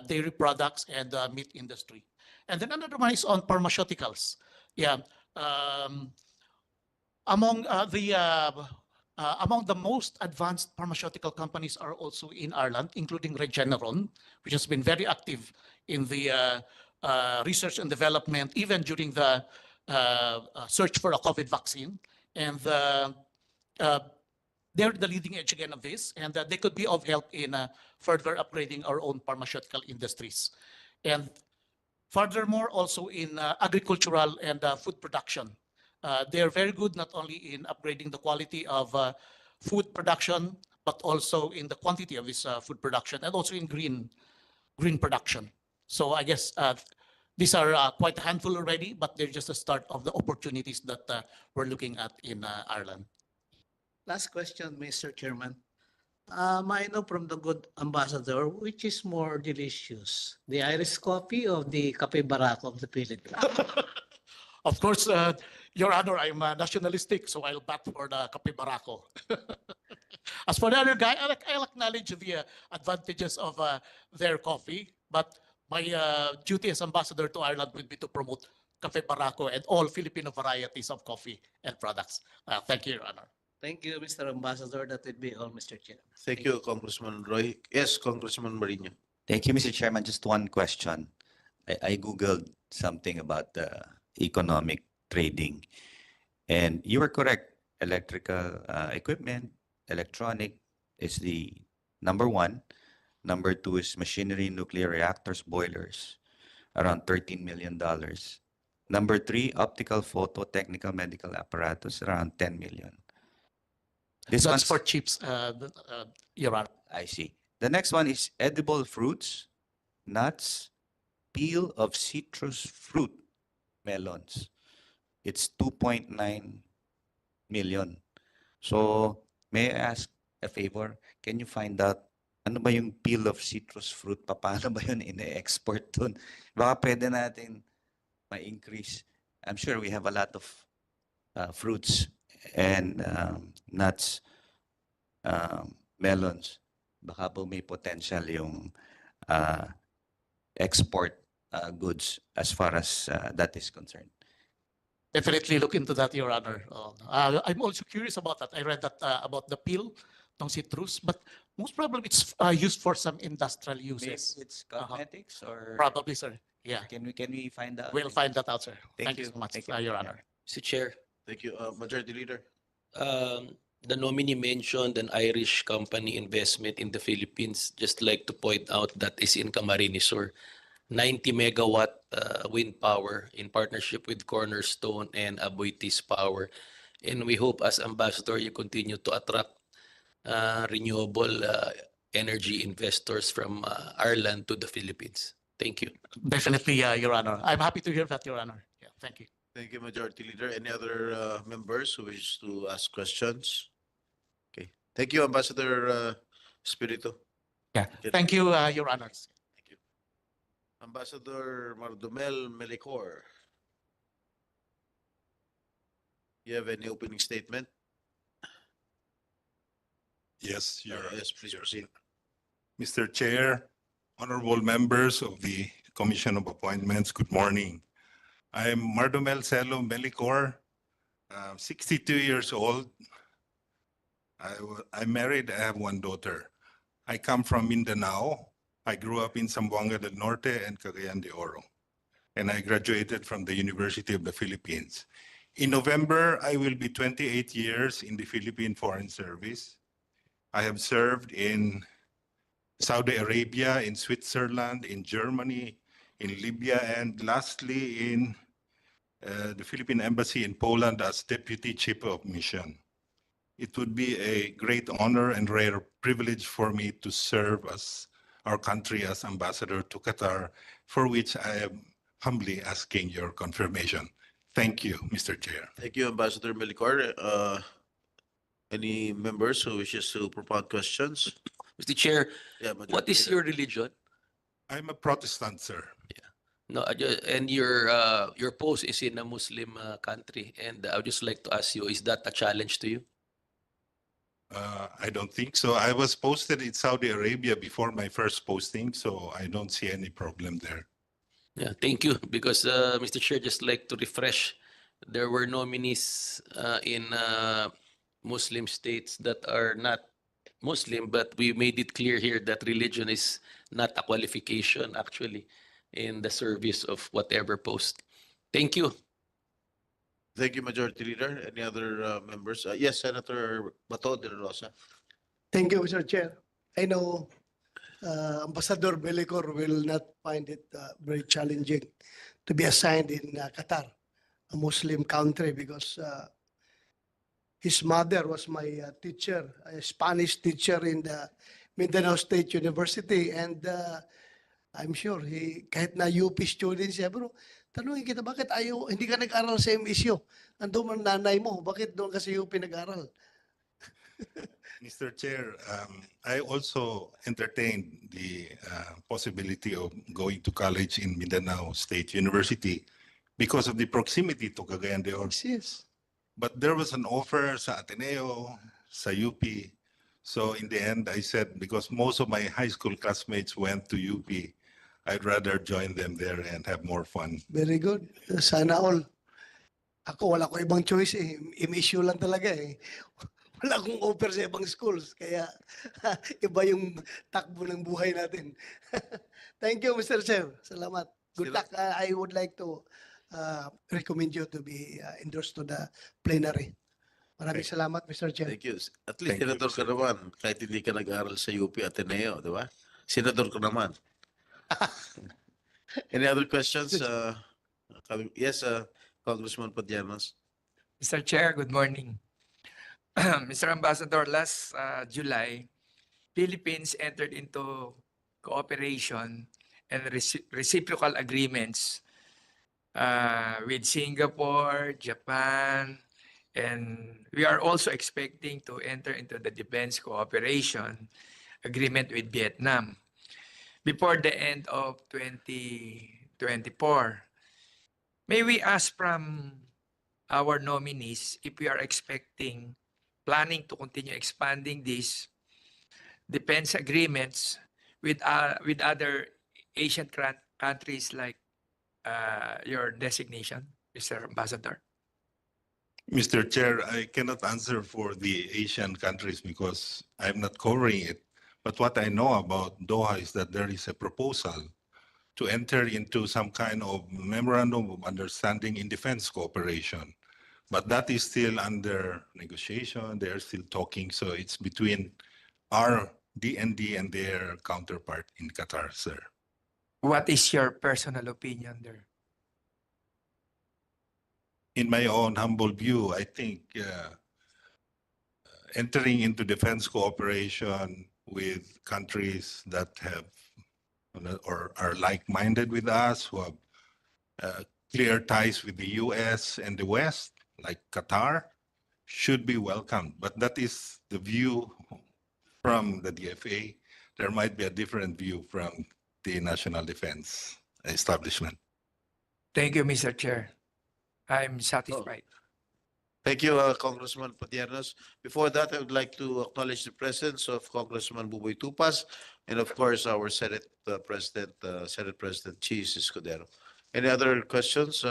dairy products and meat industry. And then another one is on pharmaceuticals. Yeah, among the most advanced pharmaceutical companies are also in Ireland, including Regeneron, which has been very active in the research and development, even during the search for a COVID vaccine. And they're the leading edge again of this, and they could be of help in further upgrading our own pharmaceutical industries. And furthermore, also in agricultural and food production. They are very good not only in upgrading the quality of food production, but also in the quantity of this food production, and also in green production. So I guess these are quite a handful already, but they're just the start of the opportunities that we're looking at in Ireland. Last question, Mr. Chairman. I know from the good ambassador, which is more delicious, the Irish coffee or the Cafe Barako of the Philippines? Of course, Your Honor, I'm nationalistic, so I'll bat for the Cafe Barako. As for the other guy, I'll acknowledge the advantages of their coffee, but my duty as ambassador to Ireland will be to promote Cafe Barako and all Filipino varieties of coffee and products. Thank you, Your Honor. Thank you, Mr. Ambassador. That would be all, Mr. Chair. Thank you, Congressman Roy. Yes, Congressman Marino. Thank you, Mr. Chairman. Just one question. I Googled something about the economic trading, and you were correct. Electrical equipment, electronic is the number one. Number two is machinery, nuclear reactors, boilers, around $13 million. Number three, optical, photo, technical, medical apparatus, around 10 million. This That's one's for chips, Your Honor. I see. The next one is edible fruits, nuts, peel of citrus fruit, melons. It's 2.9 million. So may I ask a favor? Can you find out ano ba yung peel of citrus fruit? Paano ba yun ine-export dun? Baka pwede natin ma-increase. I'm sure we have a lot of fruits and nuts, melons. Baka po may potential yung export goods as far as that is concerned. Definitely look into that, Your Honor. I'm also curious about that. I read that about the peel ng citrus, but most probably it's used for some industrial Maybe uses. it's cosmetics or Probably, sir. Yeah, can we find out? we'll find that out, sir. Thank you you. so much, Thank you. Your Yeah. Honor. Mr. Chair, Thank you, Majority Leader. the nominee mentioned an Irish company investment in the Philippines. Just like to point out that is in Camarines Sur, 90 megawatt wind power in partnership with Cornerstone and Aboitiz Power. And we hope as ambassador you continue to attract renewable energy investors from Ireland to the Philippines. Thank you. Definitely, Your Honor. I'm happy to hear that, Your Honor. Yeah, thank you. Thank you, Majority Leader. Any other members who wish to ask questions? Okay. Thank you, Ambassador Espiritu. Yeah, Okay. thank you, Your Honors. Thank you. Ambassador Mardomel Melicor. You have any opening statement? Yes, Yes, please proceed. Mr. Chair, honorable members of the Commission of Appointments, good morning. I'm Mardomel Celo Melicor, 62 years old. I'm married, I have one daughter. I come from Mindanao. I grew up in Zamboanga del Norte and Cagayan de Oro, and I graduated from the University of the Philippines. In November, I will be 28 years in the Philippine Foreign Service. I have served in Saudi Arabia, in Switzerland, in Germany, in Libya, and lastly in the Philippine Embassy in Poland as Deputy Chief of Mission. It would be a great honor and rare privilege for me to serve as our country as ambassador to Qatar, for which I am humbly asking your confirmation. Thank you, Mr. Chair. Thank you, Ambassador Melicor. Any members who wishes to propound questions? Mr. Chair, Yeah, Majority what is Leader. your religion? I'm a Protestant, sir. No, and your post is in a Muslim country, and I would just like to ask you: is that a challenge to you? I don't think so. I was posted in Saudi Arabia before my first posting, so I don't see any problem there. Yeah, thank you. Because Mr. Chair, just like to refresh, there were nominees in Muslim states that are not Muslim, but we made it clear here that religion is not a qualification actually in the service of whatever post. Thank you. Thank you, Majority Leader. Any other members? Yes, Senator Bato de la Rosa. Thank you, Mr. Chair. I know Ambassador Belicor will not find it very challenging to be assigned in Qatar, a Muslim country, because his mother was my teacher, a Spanish teacher in the Mindanao State University. And I'm sure kahit na UP student siya, bro, tanungin kita, bakit hindi ka nag-aral sa MSU? Ando man nanay mo, bakit doon ka sa UP nag-aral? Mr. Chair, I also entertained the possibility of going to college in Mindanao State University because of the proximity to Cagayan de Oro. Yes. But there was an offer sa Ateneo, sa UP. So in the end, I said, because most of my high school classmates went to UP, I'd rather join them there and have more fun. Very good. Sana all. Ako, wala ko ibang choice eh. MSU lang talaga eh. Wala akong offer sa ibang schools. Kaya iba yung takbo ng buhay natin. Thank you, Mr. Chair. Salamat. Good luck. I would like to recommend you to be endorsed to the plenary. Maraming salamat, Mr. Chair. Thank you. At least Thank you, senador ka sir. naman, kahit hindi ka nag-aaral sa UP Ateneo, di ba? Senador ka naman. Any other questions? Yes, Congressman Padianos. Mr. Chair, good morning. Mr. Ambassador, last July, Philippines entered into cooperation and reciprocal agreements with Singapore, Japan, and we are also expecting to enter into the defense cooperation agreement with Vietnam before the end of 2024. May we ask from our nominees if we are planning to continue expanding these defense agreements with other Asian countries like your designation, Mr. Ambassador? Mr. Chair, I cannot answer for the Asian countries because I'm not covering it. But what I know about Doha is that there is a proposal to enter into some kind of memorandum of understanding in defense cooperation. But that is still under negotiation. They are still talking. So it's between our DND and their counterpart in Qatar, sir. What is your personal opinion there? In my own humble view, I think entering into defense cooperation with countries that have or are like-minded with us, who have clear ties with the US and the West, like Qatar, should be welcomed. But that is the view from the DFA. There might be a different view from the National Defense Establishment. Thank you, Mr. Chair. I'm satisfied. Thank you, Congressman Padianos. Before that, I would like to acknowledge the presence of Congressman Buboy Tupas and of course our Senate President, Senate President Cheese Escudero. Any other questions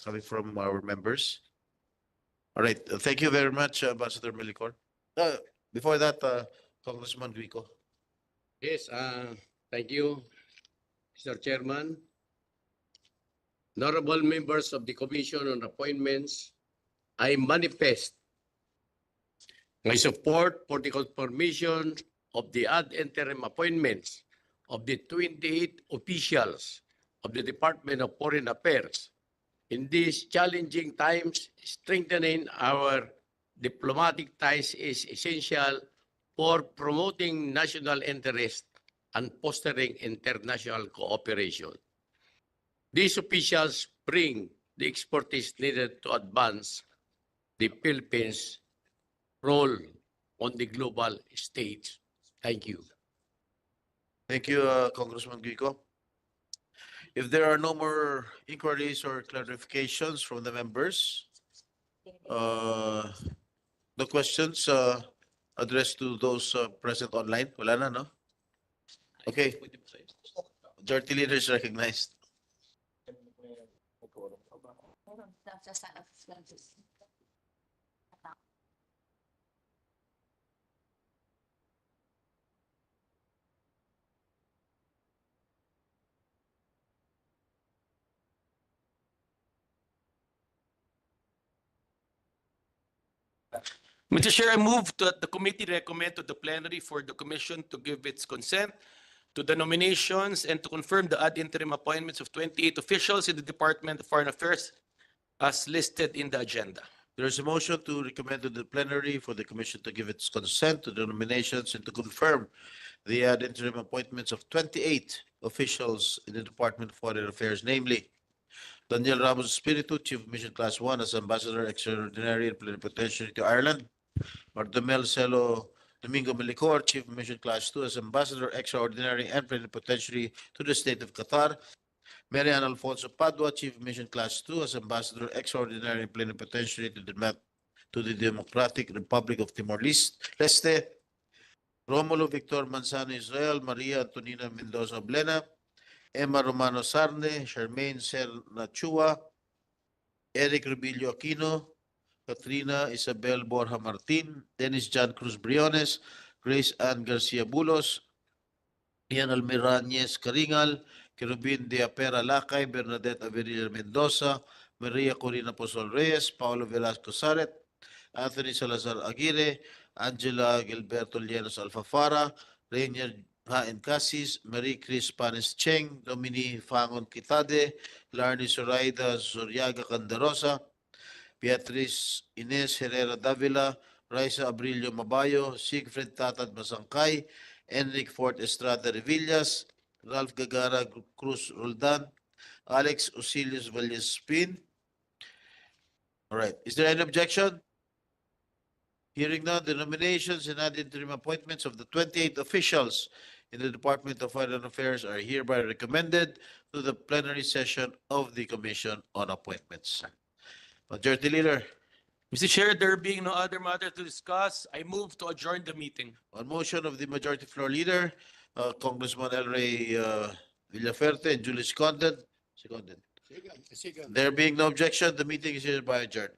coming from our members? All right, thank you very much, Ambassador Melicor. Before that, Congressman Guico. Yes, thank you, Mr. Chairman. Honorable members of the Commission on Appointments, I manifest my support for the confirmation of the ad interim appointments of the 28 officials of the Department of Foreign Affairs. In these challenging times, strengthening our diplomatic ties is essential for promoting national interest and fostering international cooperation. These officials bring the expertise needed to advance the Philippines' role on the global stage. Thank you. Thank you, Congressman Guico. If there are no more inquiries or clarifications from the members, the questions addressed to those present online, wala na, no? Okay. Majority Leader is recognized. Mr. Chair, I move that the committee recommend to the plenary for the commission to give its consent to the nominations and to confirm the ad interim appointments of 28 officials in the Department of Foreign Affairs as listed in the agenda. There is a motion to recommend to the plenary for the commission to give its consent to the nominations and to confirm the ad interim appointments of 28 officials in the Department of Foreign Affairs, namely Daniel Ramos Espiritu, Chief of Mission Class 1 as Ambassador Extraordinary and Plenipotentiary to Ireland, Mardomel Celo Domingo Melicor, Chief of Mission Class 2 as Ambassador Extraordinary and Plenipotentiary to the State of Qatar, Marian Alfonso Padua, Chief of Mission Class 2 as Ambassador Extraordinary and Plenipotentiary to the Democratic Republic of Timor-Leste, Romulo Victor Manzano Israel, Maria Antonina Mendoza Blena, Emma Romano Sarne, Charmaine Serna Chua, Eric Rubilio Aquino, Katrina Isabel Borja Martin, Dennis John Cruz Briones, Grace Ann Garcia Bulos, Ian Almirañez Caringal, Kerubin de Apera Lakay, Bernadette Averilla Mendoza, Maria Corina Posol Reyes, Paulo Velasco Saret, Anthony Salazar Aguirre, Angela Gilberto Llenos Alfafara, Rainier Haen Casis, Marie Chris Panes Cheng, Domini Fangon Kitade, Larny Zoraida Zuriaga Candarosa, Beatriz Ines Herrera Davila, Raisa Abrilio Mabayo, Siegfried Tatad Masangkay, Enric Fort Estrada Revillas, Ralph Gagara Cruz Roldan, Alex Osilius Vallespin. All right. Is there any objection? Hearing none, the nominations and ad interim appointments of the 28 officials in the Department of Foreign Affairs are hereby recommended to the plenary session of the Commission on Appointments. Majority Leader, Mr. Chair, there being no other matter to discuss, I move to adjourn the meeting. on motion of the Majority Floor Leader, Congressman El Rey Villaferte and Julie Seconded. There being no objection, the meeting is hereby adjourned.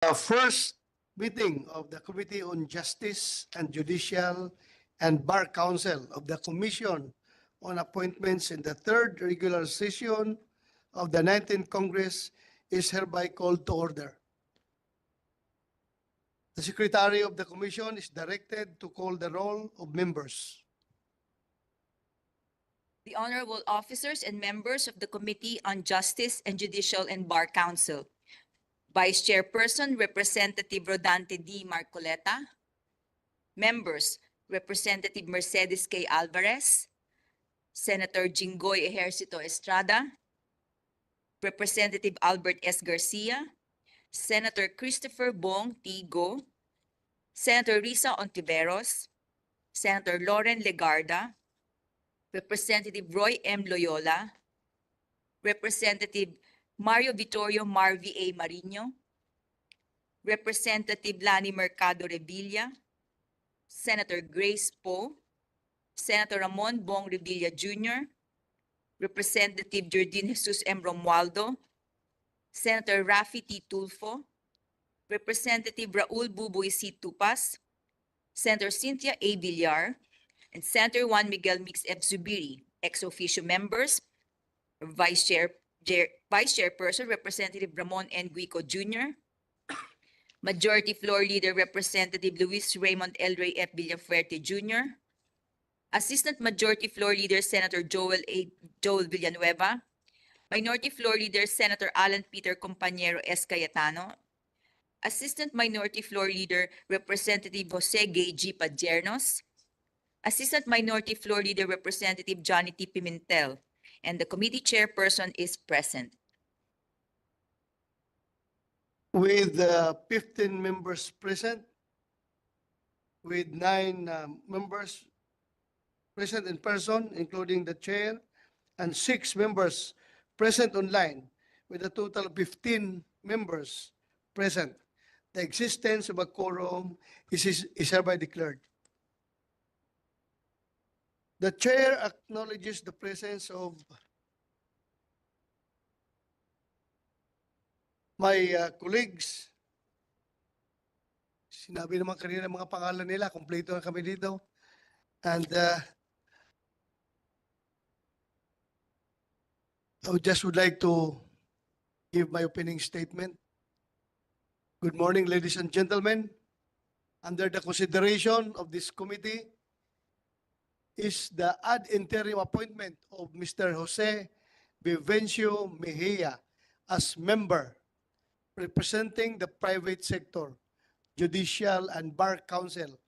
The first meeting of the Committee on Justice and Judicial and Bar Council of the Commission on Appointments in the third regular session of the 19th Congress is hereby called to order. The Secretary of the Commission is directed to call the roll of members. The honorable officers and members of the Committee on Justice and Judicial and Bar Council. Vice Chairperson, Representative Rodante D. Marcoleta. Members, Representative Mercedes K. Alvarez, Senator Jinggoy Ejercito Estrada, Representative Albert S. Garcia, Senator Christopher Bong T. Go, Senator Risa Ontiveros, Senator Lauren Legarda, Representative Roy M. Loyola, Representative Mario Vittorio Mar V.A. Marino, Representative Lani Mercado Revilla, Senator Grace Poe, Senator Ramon Bong Revilla Jr., Representative Jordin Jesus M. Romualdo, Senator Rafi T. Tulfo, Representative Raul Buboy C. Tupas, Senator Cynthia A. Villar, and Senator Juan Miguel Mix F. Zubiri, ex officio members, Vice Chairperson Representative Ramon N. Guico Jr., Majority Floor Leader Representative Luis Raymond L. Ray F. Villafuerte Jr., Assistant Majority Floor Leader Senator Joel Villanueva, Minority Floor Leader Senator Alan Peter Compañero S. Cayetano, Assistant Minority Floor Leader Representative Jose Gay G. Padiernos, Assistant Minority Floor Leader Representative Johnny T. Pimentel, and the committee chairperson is present. With 15 members present, with 9 members present in person, including the chair, and 6 members present online, with a total of 15 members present. The existence of a quorum is hereby declared. The chair acknowledges the presence of my colleagues. Sinabi naman kanina mga pangalan nila, kompleto na kami dito. And I would like to give my opening statement. Good morning, ladies and gentlemen. Under the consideration of this committee is the ad interim appointment of Mr. Jose Vivencio Mejia as member representing the private sector, Judicial and Bar Council,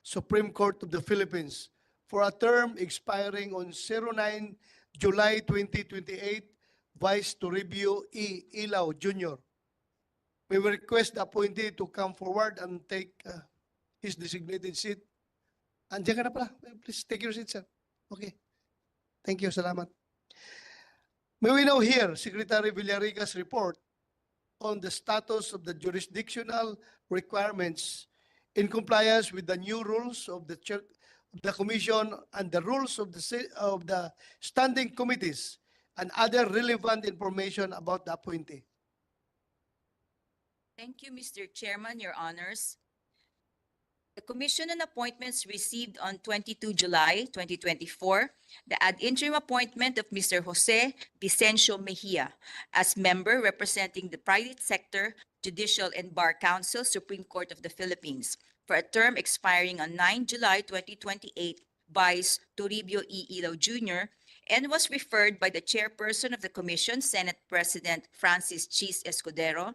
Supreme Court of the Philippines, for a term expiring on 09 July 2028, Vice Toribio E. Ilaw Jr. We will request the appointee to come forward and take his designated seat. Andiyan ka na pala. Please take your seat, sir. Okay. Thank you. Salamat. May we now hear Secretary Villarica's report on the status of the jurisdictional requirements in compliance with the new rules of the Commission and the rules of the standing committees and other relevant information about the appointee. Thank you, Mr. Chairman, Your Honors. The Commission on Appointments received on 22 July 2024 the ad interim appointment of Mr. Jose Vicencio Mejia as member representing the private sector, Judicial and Bar Council, Supreme Court of the Philippines for a term expiring on 9 July 2028, Vice Toribio E. Ilaw Jr., and was referred by the chairperson of the Commission, Senate President Francis Chis Escudero,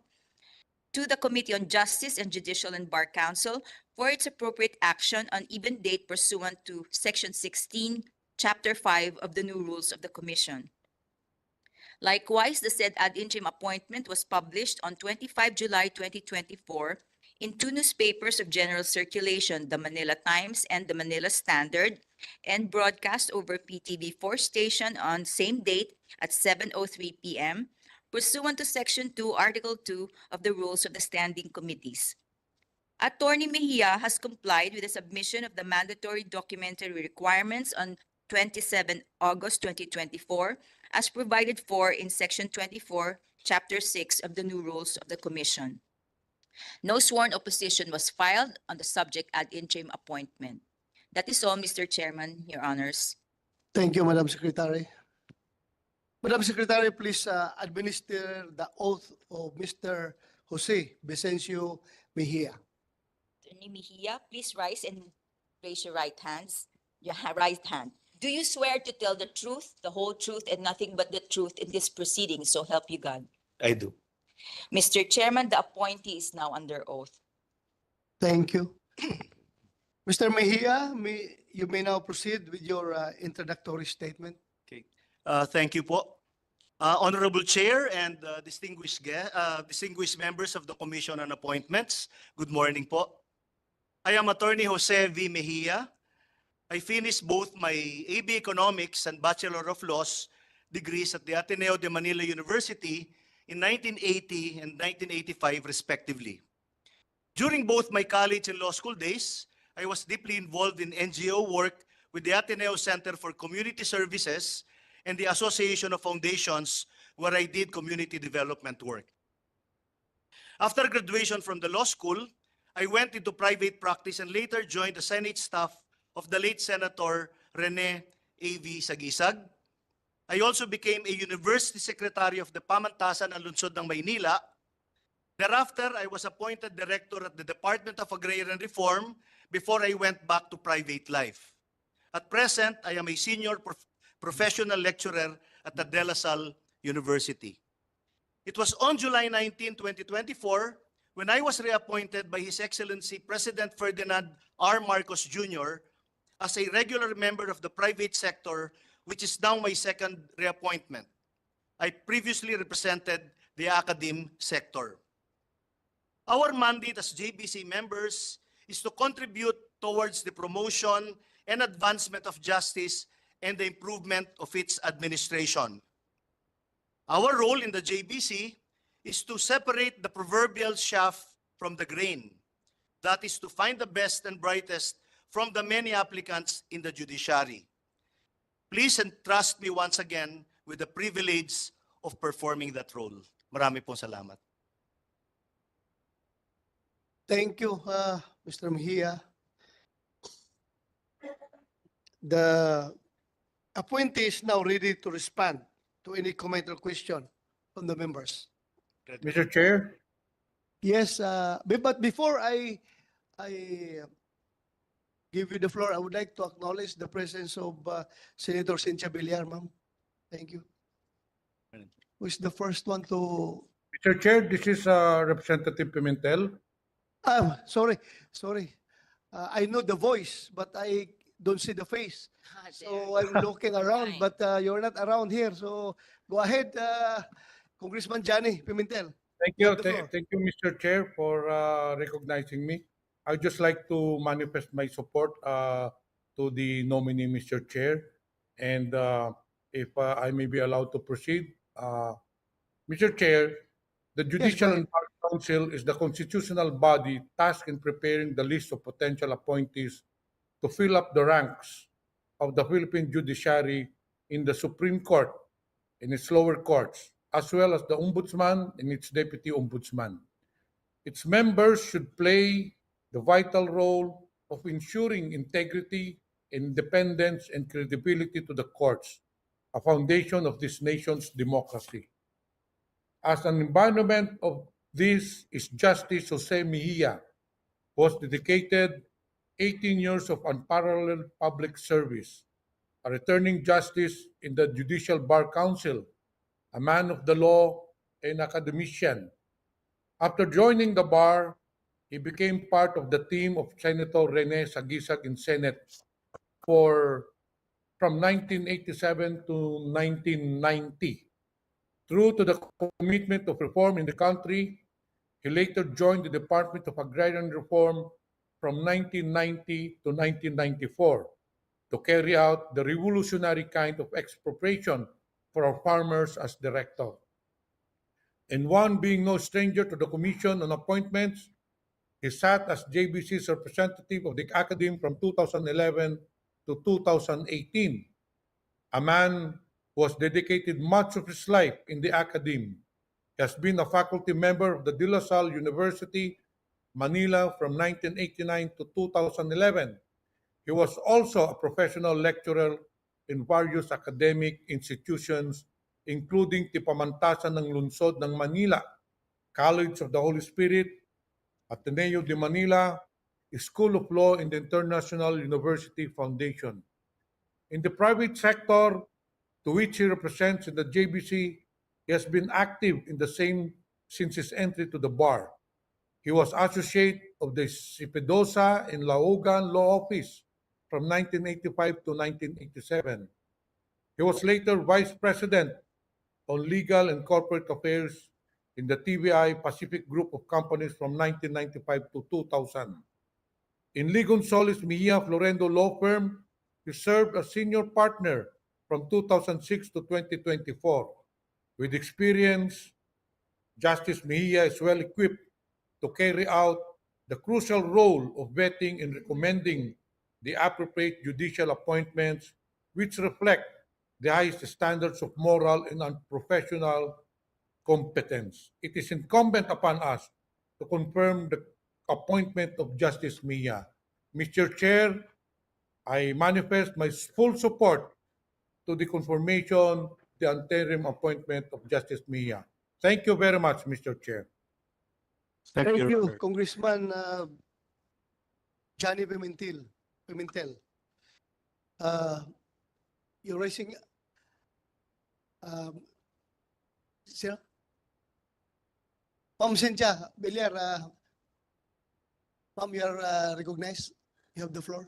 to the Committee on Justice and Judicial and Bar Council for its appropriate action on even date pursuant to Section 16, Chapter 5 of the new rules of the Commission. Likewise, the said ad interim appointment was published on 25 July 2024 in 2 newspapers of general circulation, the Manila Times and the Manila Standard, and broadcast over PTV4 station on same date at 7:03 p.m. pursuant to Section 2, Article 2 of the Rules of the Standing Committees. Attorney Mejia has complied with the submission of the mandatory documentary requirements on 27 August 2024 as provided for in Section 24, Chapter 6 of the new rules of the Commission. No sworn opposition was filed on the subject ad interim appointment. That is all, Mr. Chairman, Your Honors. Thank you, Madam Secretary. Madam Secretary, please administer the oath of Mr. Jose Vicencio Mejia. Attorney Mejia, please rise and raise your right hands. Your right hand. Do you swear to tell the truth, the whole truth, and nothing but the truth in this proceeding? So help you God. I do. Mr. Chairman, the appointee is now under oath. Thank you. Mr. Mejia, you may now proceed with your introductory statement. Thank you po. Honorable Chair and distinguished members of the Commission on Appointments, good morning po. I am Attorney Jose V. Mejia. I finished both my AB Economics and Bachelor of Laws degrees at the Ateneo de Manila University in 1980 and 1985 respectively. During both my college and law school days, I was deeply involved in NGO work with the Ateneo Center for Community Services and the Association of Foundations, where I did community development work. After graduation from the law school, I went into private practice and later joined the Senate staff of the late Senator Rene A.V. Sagisag. I also became a University Secretary of the Pamantasan ng Lungsod ng Maynila. Thereafter, I was appointed Director at the Department of Agrarian Reform before I went back to private life. At present, I am a senior professional lecturer at the De La Salle University. It was on July 19, 2024, when I was reappointed by His Excellency President Ferdinand R. Marcos Jr. as a regular member of the private sector, which is now my second reappointment. I previously represented the academe sector. Our mandate as JBC members is to contribute towards the promotion and advancement of justice and the improvement of its administration. Our role in the JBC is to separate the proverbial chaff from the grain. That is to find the best and brightest from the many applicants in the judiciary. Please entrust me once again with the privilege of performing that role. Marami pong salamat. Thank you, Mr. Mejia. The appointee is now ready to respond to any comment or question from the members. Mr. Chair, Yes, but before I give you the floor, I would like to acknowledge the presence of Senator Cynthia Villar, ma'am. Thank you. Who is the first one to... Mr. Chair, this is Representative Pimentel. Sorry. I know the voice, but I don't see the face. So I'm looking around, but you're not around here. So go ahead, Congressman Johnny Pimentel. Thank you, the floor. thank you, Mr. Chair, for recognizing me. I'd just like to manifest my support to the nominee, Mr. Chair. And if I may be allowed to proceed, Mr. Chair, the Judicial and Bar Council is the constitutional body tasked in preparing the list of potential appointees to fill up the ranks of the Philippine judiciary in the Supreme Court and its lower courts, as well as the Ombudsman and its Deputy Ombudsman. Its members should play the vital role of ensuring integrity, independence, and credibility to the courts, a foundation of this nation's democracy. As an embodiment of this is Justice Jose Mejia, who has dedicated 18 years of unparalleled public service, a returning justice in the Judicial Bar Council, a man of the law and academician. After joining the bar, he became part of the team of Senator Rene Sagisag in Senate from 1987 to 1990. True to the commitment of reform in the country, he later joined the Department of Agrarian Reform from 1990 to 1994 to carry out the revolutionary kind of expropriation for our farmers as director. And one being no stranger to the Commission on Appointments, he sat as JBC's representative of the Academe from 2011 to 2018, a man who has dedicated much of his life in the Academe. He has been a faculty member of the De La Salle University Manila from 1989 to 2011. He was also a professional lecturer in various academic institutions, including Tipamantasan ng Lungsod ng Manila, College of the Holy Spirit, Ateneo de Manila, School of Law in the International University Foundation. In the private sector, to which he represents in the JBC, he has been active in the same since his entry to the bar. He was associate of the Sipidosa in Laogan Law Office from 1985 to 1987. He was later vice president on legal and corporate affairs in the TVI Pacific Group of Companies from 1995 to 2000. In Ligon Solis Mejia Florendo Law Firm, he served as senior partner from 2006 to 2024. With experience, Justice Mejia is well equipped to carry out the crucial role of vetting and recommending the appropriate judicial appointments which reflect the highest standards of moral and professional competence. It is incumbent upon us to confirm the appointment of Justice Mejia. Mr. Chair, I manifest my full support to the confirmation of the interim appointment of Justice Mejia. Thank you very much, Mr. Chair. Thank you, Congressman Johnny Pimentel. You're raising, sino? Ma'am Cynthia Villar, ma'am, you are recognized. You have the floor.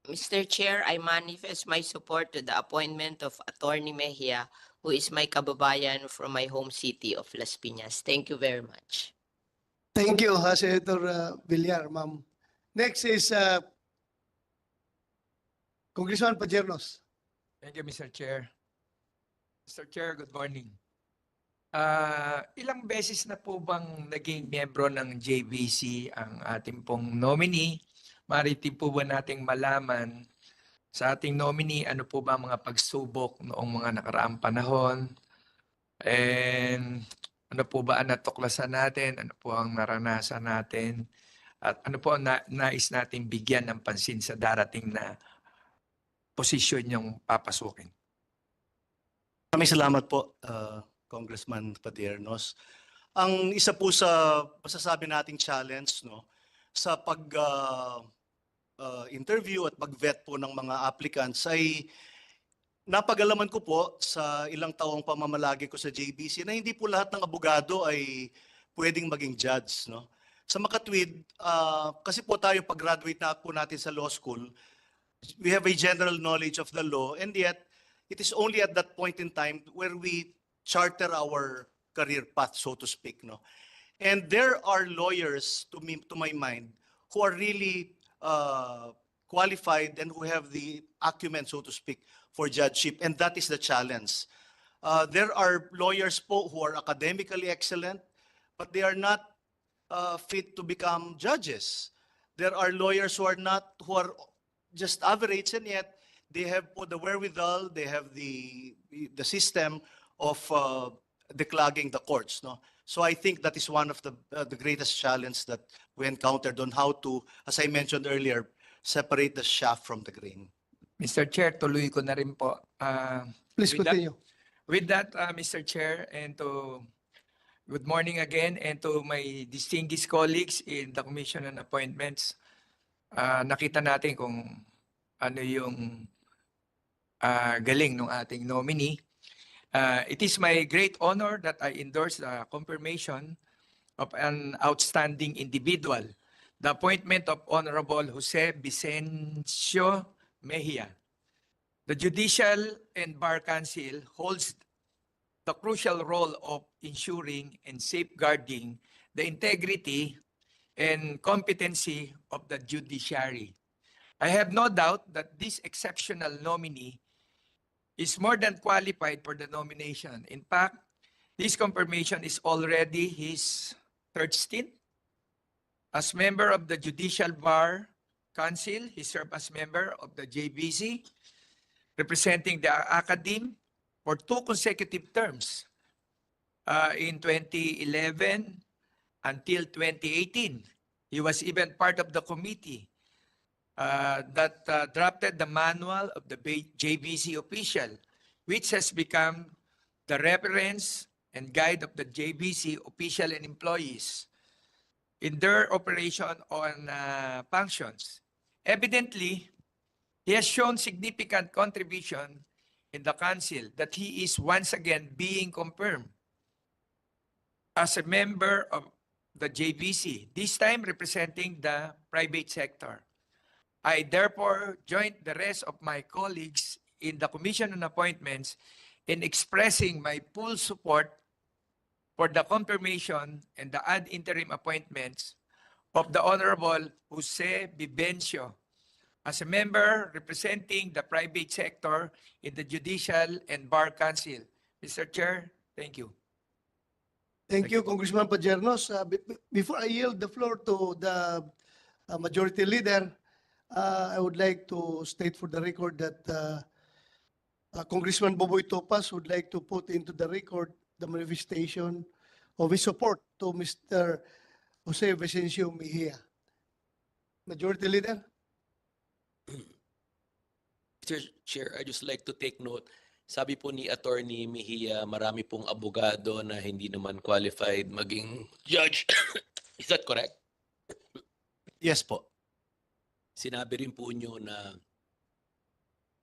Mr. Chair, I manifest my support to the appointment of Attorney Mejia, who is my kababayan from my home city of Las Piñas. Thank you very much. Thank you, Senator Villar, ma'am. Next is Congressman Pajernos. Thank you, Mr. Chair. Mr. Chair, good morning. Ilang beses na po bang naging miyembro ng JBC ang ating pong nominee? Maritim po ba nating malaman sa ating nominee ano po ba mga pagsubok noong mga nakaraang panahon? And ano po ba ang natuklasan natin? Ano po ang naranasan natin? At ano po ang nais nating bigyan ng pansin sa darating na posisyon yung papasukin? Maraming salamat po, Congressman Padiernos. Ang isa po sa masasabi nating challenge, no, sa interview at pag-vet po ng mga applicants ay napag-alaman ko po sa ilang taong pamamalagi ko sa JBC na hindi po lahat ng abogado ay pwedeng maging judge, no. Sa makatwid, kasi po tayo pag-graduate na po natin sa law school, we have a general knowledge of the law, and yet it is only at that point in time where we charter our career path, so to speak, no. And there are lawyers, to my mind, who are really qualified and who have the acumen, so to speak, for judgeship, and that is the challenge. There are lawyers po who are academically excellent, but they are not fit to become judges. There are lawyers who are just average, and yet they have the wherewithal, they have the system of declogging the courts, no. So I think that is one of the greatest challenge that we encountered on how to, as I mentioned earlier, separate the chaff from the grain. Mr. Chair, tuloy ko na rin po. Please continue. With that, Mr. Chair, and good morning again, and to my distinguished colleagues in the Commission on Appointments. Nakita natin kung ano yung galing ng ating nominee. It is my great honor that I endorse the confirmation of an outstanding individual, the appointment of Honorable Jose Vicencio Mejia. The Judicial and Bar Council holds the crucial role of ensuring and safeguarding the integrity and competency of the judiciary. I have no doubt that this exceptional nominee is more than qualified for the nomination. In fact, this confirmation is already his third stint. As member of the Judicial Bar Council, he served as member of the JBC, representing the academe for 2 consecutive terms. In 2011, until 2018. He was even part of the committee that drafted the manual of the JBC official, which has become the reference and guide of the JBC official and employees in their operation on functions. Evidently, he has shown significant contribution in the council that he is once again being confirmed as a member of the JBC, this time representing the private sector. I therefore joined the rest of my colleagues in the Commission on Appointments in expressing my full support for the confirmation and the ad interim appointments of the Honorable Jose Vivencio as a member representing the private sector in the Judicial and Bar Council. Mr. Chair, thank you. Thank you, Congressman Pajernos. Before I yield the floor to the Majority Leader, I would like to state for the record that Congressman Boboy Topas would like to put into the record the manifestation of his support to Mr. Jose Vicencio Mejia. Majority Leader? Mr. Chair, I just like to take note. Sabi po ni Attorney Mejia, marami pong abogado na hindi naman qualified maging judge. Is that correct? Yes po. Sinabi rin po nyo na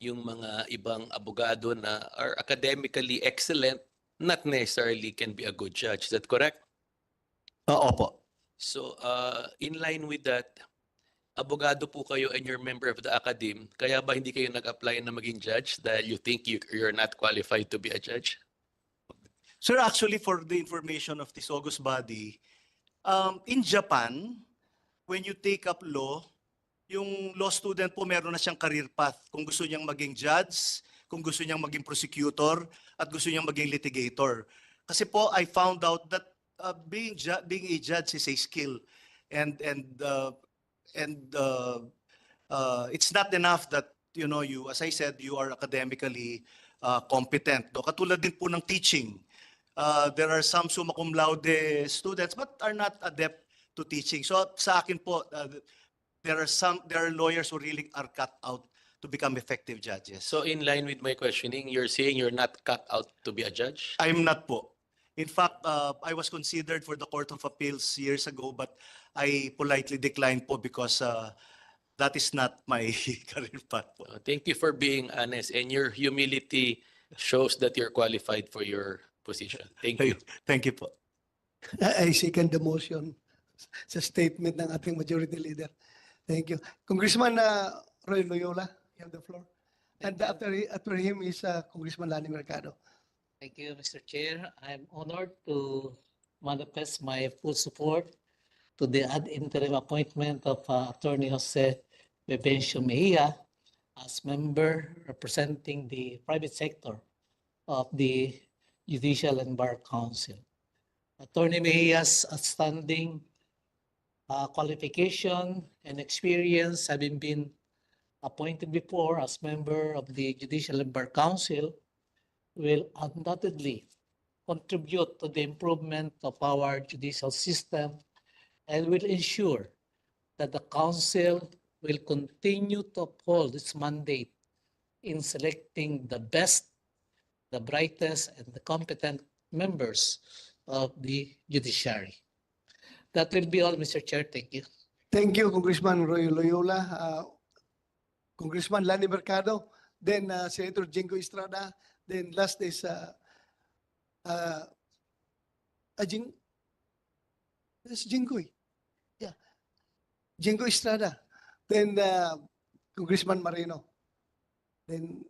yung mga ibang abogado na are academically excellent not necessarily can be a good judge. Is that correct? Opo. So, in line with that, abogado po kayo and you're member of the academe, kaya ba hindi kayo nag-apply na maging judge dahil you think you're not qualified to be a judge? Sir, actually, for the information of this august body, in Japan, when you take up law, yung law student po meron na siyang career path. Kung gusto niyang maging judge, kung gusto niyang maging prosecutor, at gusto niyang maging litigator. Kasi po, I found out that being a judge is a skill. And it's not enough that, you know, you, as I said, you are academically competent. No? Katulad din po ng teaching. There are some summa cum laude students but are not adept to teaching. So sa akin po, there are lawyers who really are cut out to become effective judges. So in line with my questioning, you're saying you're not cut out to be a judge? I'm not po. In fact, I was considered for the Court of Appeals years ago, but I politely declined po because that is not my career path po. Thank you for being honest, and your humility shows that you're qualified for your position. Thank you. Thank you po. I second the motion sa statement ng ating Majority Leader. Thank you. Congressman Roy Loyola, you have the floor. And after him is Congressman Lani Mercado. Thank you, Mr. Chair. I'm honored to manifest my full support to the ad interim appointment of Attorney Jose Vivencio Mejia as member representing the private sector of the Judicial and Bar Council. Attorney Mejia's outstanding qualification and experience, having been appointed before as member of the Judicial and Bar Council, will undoubtedly contribute to the improvement of our judicial system and will ensure that the Council will continue to uphold its mandate in selecting the best, the brightest, and the competent members of the judiciary. That will be all, Mr. Chair. Thank you. Thank you, Congressman Roy Loyola. Congressman Lani Mercado, then Senator Jingo Estrada, then last is Jingoy. Yeah. Jingo Estrada. Then Congressman Marino. Then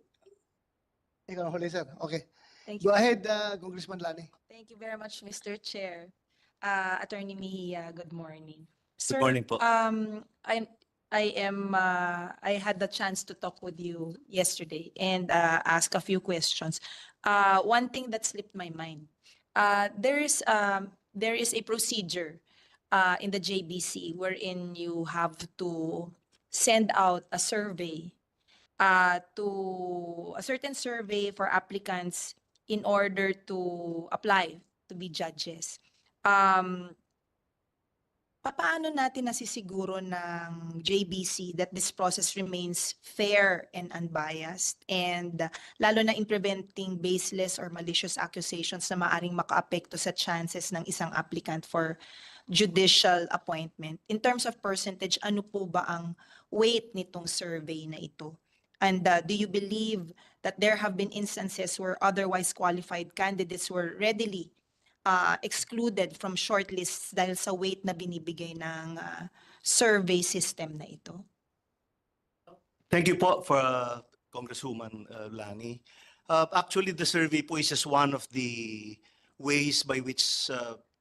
ikaw na huli, sir. Okay. Thank you. Go ahead, Congressman Lani. Thank you very much, Mr. Chair. Attorney Mejia, good morning. Good morning po. I had the chance to talk with you yesterday and ask a few questions. One thing that slipped my mind. There is a procedure in the JBC wherein you have to send out a survey to a certain survey for applicants in order to apply to be judges. Paano natin nasisiguro ng JBC that this process remains fair and unbiased and lalo na in preventing baseless or malicious accusations na maaring makaapekto sa chances ng isang applicant for judicial appointment? In terms of percentage, ano po ba ang weight nitong survey na ito? And do you believe that there have been instances where otherwise qualified candidates were readily excluded from shortlists dahil sa weight na binibigay ng survey system na ito? Thank you po for Congresswoman Lani. Actually, the survey po is just one of the ways by which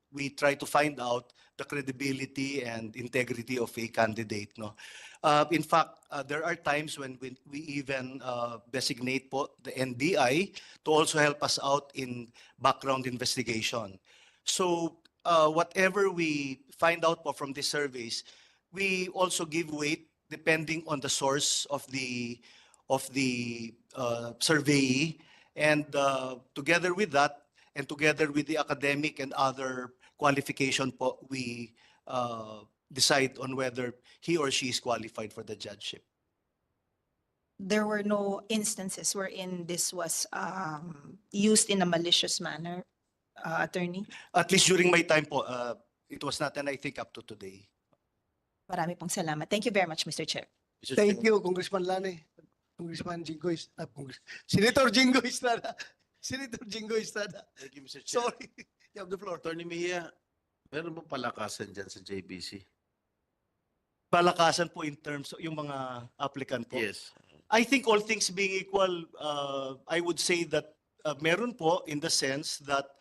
we try to find out the credibility and integrity of a candidate. No, in fact, there are times when we even designate po the NBI to also help us out in background investigation. So whatever we find out po from these surveys, we also give weight depending on the source of the survey, and together with that, and together with the academic and other qualification po, we decide on whether he or she is qualified for the judgeship. There were no instances wherein this was used in a malicious manner, attorney? At least during my time po, it was not, and I think up to today. Marami pong salamat. Thank you very much, Mr. Chair. Thank you, Congressman Lani. Congressman Jingo Senator Jingo Estrada. Senator Jingo Estrada. Thank you, Mr. Chair. Sorry. You have the floor. Attorney Mejia, meron bang palakasan dyan sa JBC? Palakasan po in terms of yung mga applicant po. Yes. I think all things being equal, I would say that meron po in the sense that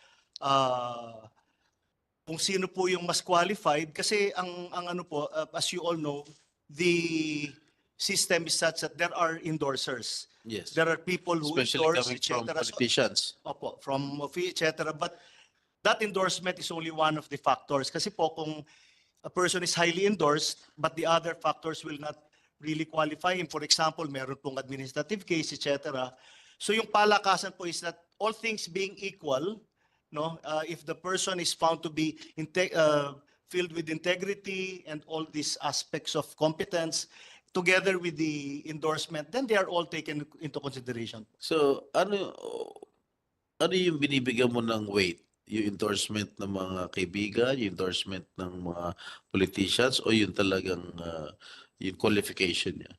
kung sino po yung mas qualified, kasi ang ano po, as you all know, the system is such that there are endorsers. Yes. There are people who Especially endorse, coming etc. from politicians. Opo, from etc. But that endorsement is only one of the factors. Kasi po kung a person is highly endorsed, but the other factors will not really qualify him. For example, meron pong administrative case, etc. So yung palakasan po is that all things being equal, no, if the person is found to be filled with integrity and all these aspects of competence, together with the endorsement, then they are all taken into consideration. So, ano yung binibigyan mo ng weight? Yung endorsement ng mga kaibigan, yung endorsement ng mga politicians, o yung talagang yung qualification niya?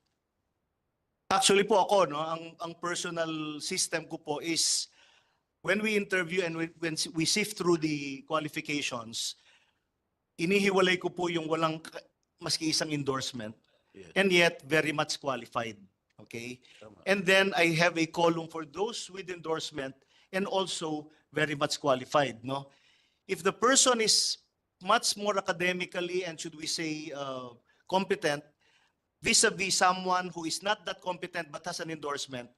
Actually po ako, no, ang personal system ko po is when we interview and when we sift through the qualifications, inihiwalay ko po yung walang maski isang endorsement. Yes. And yet very much qualified. Okay? And then I have a column for those with endorsement and also very much qualified. No? If the person is much more academically and should we say competent, vis-a-vis someone who is not that competent but has an endorsement,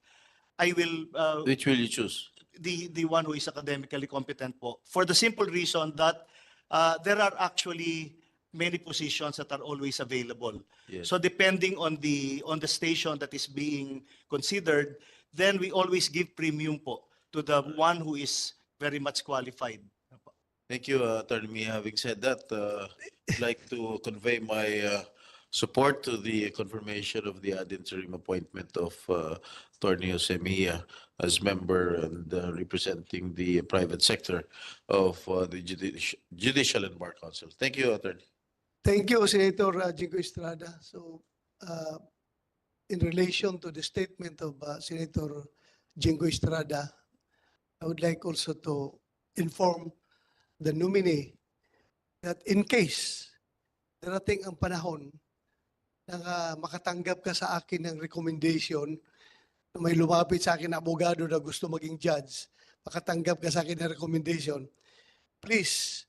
I will... Which will you choose? The one who is academically competent po. For the simple reason that there are actually many positions that are always available. Yes. So depending on the station that is being considered, then we always give premium po to the one who is very much qualified. Thank you, Attorney Mejia. Having said that, I'd like to convey my support to the confirmation of the ad interim appointment of Attorney Jose Mejia as member and representing the private sector of the Judicial and Bar Council. Thank you, Attorney. Thank you, Senator Jingo Estrada. So, in relation to the statement of Senator Jingo Estrada, I would like also to inform the nominee that in case darating ang panahon na makatanggap ka sa akin ng recommendation, na may lumapit sa akin na abogado na gusto maging judge, makatanggap ka sa akin ng recommendation, please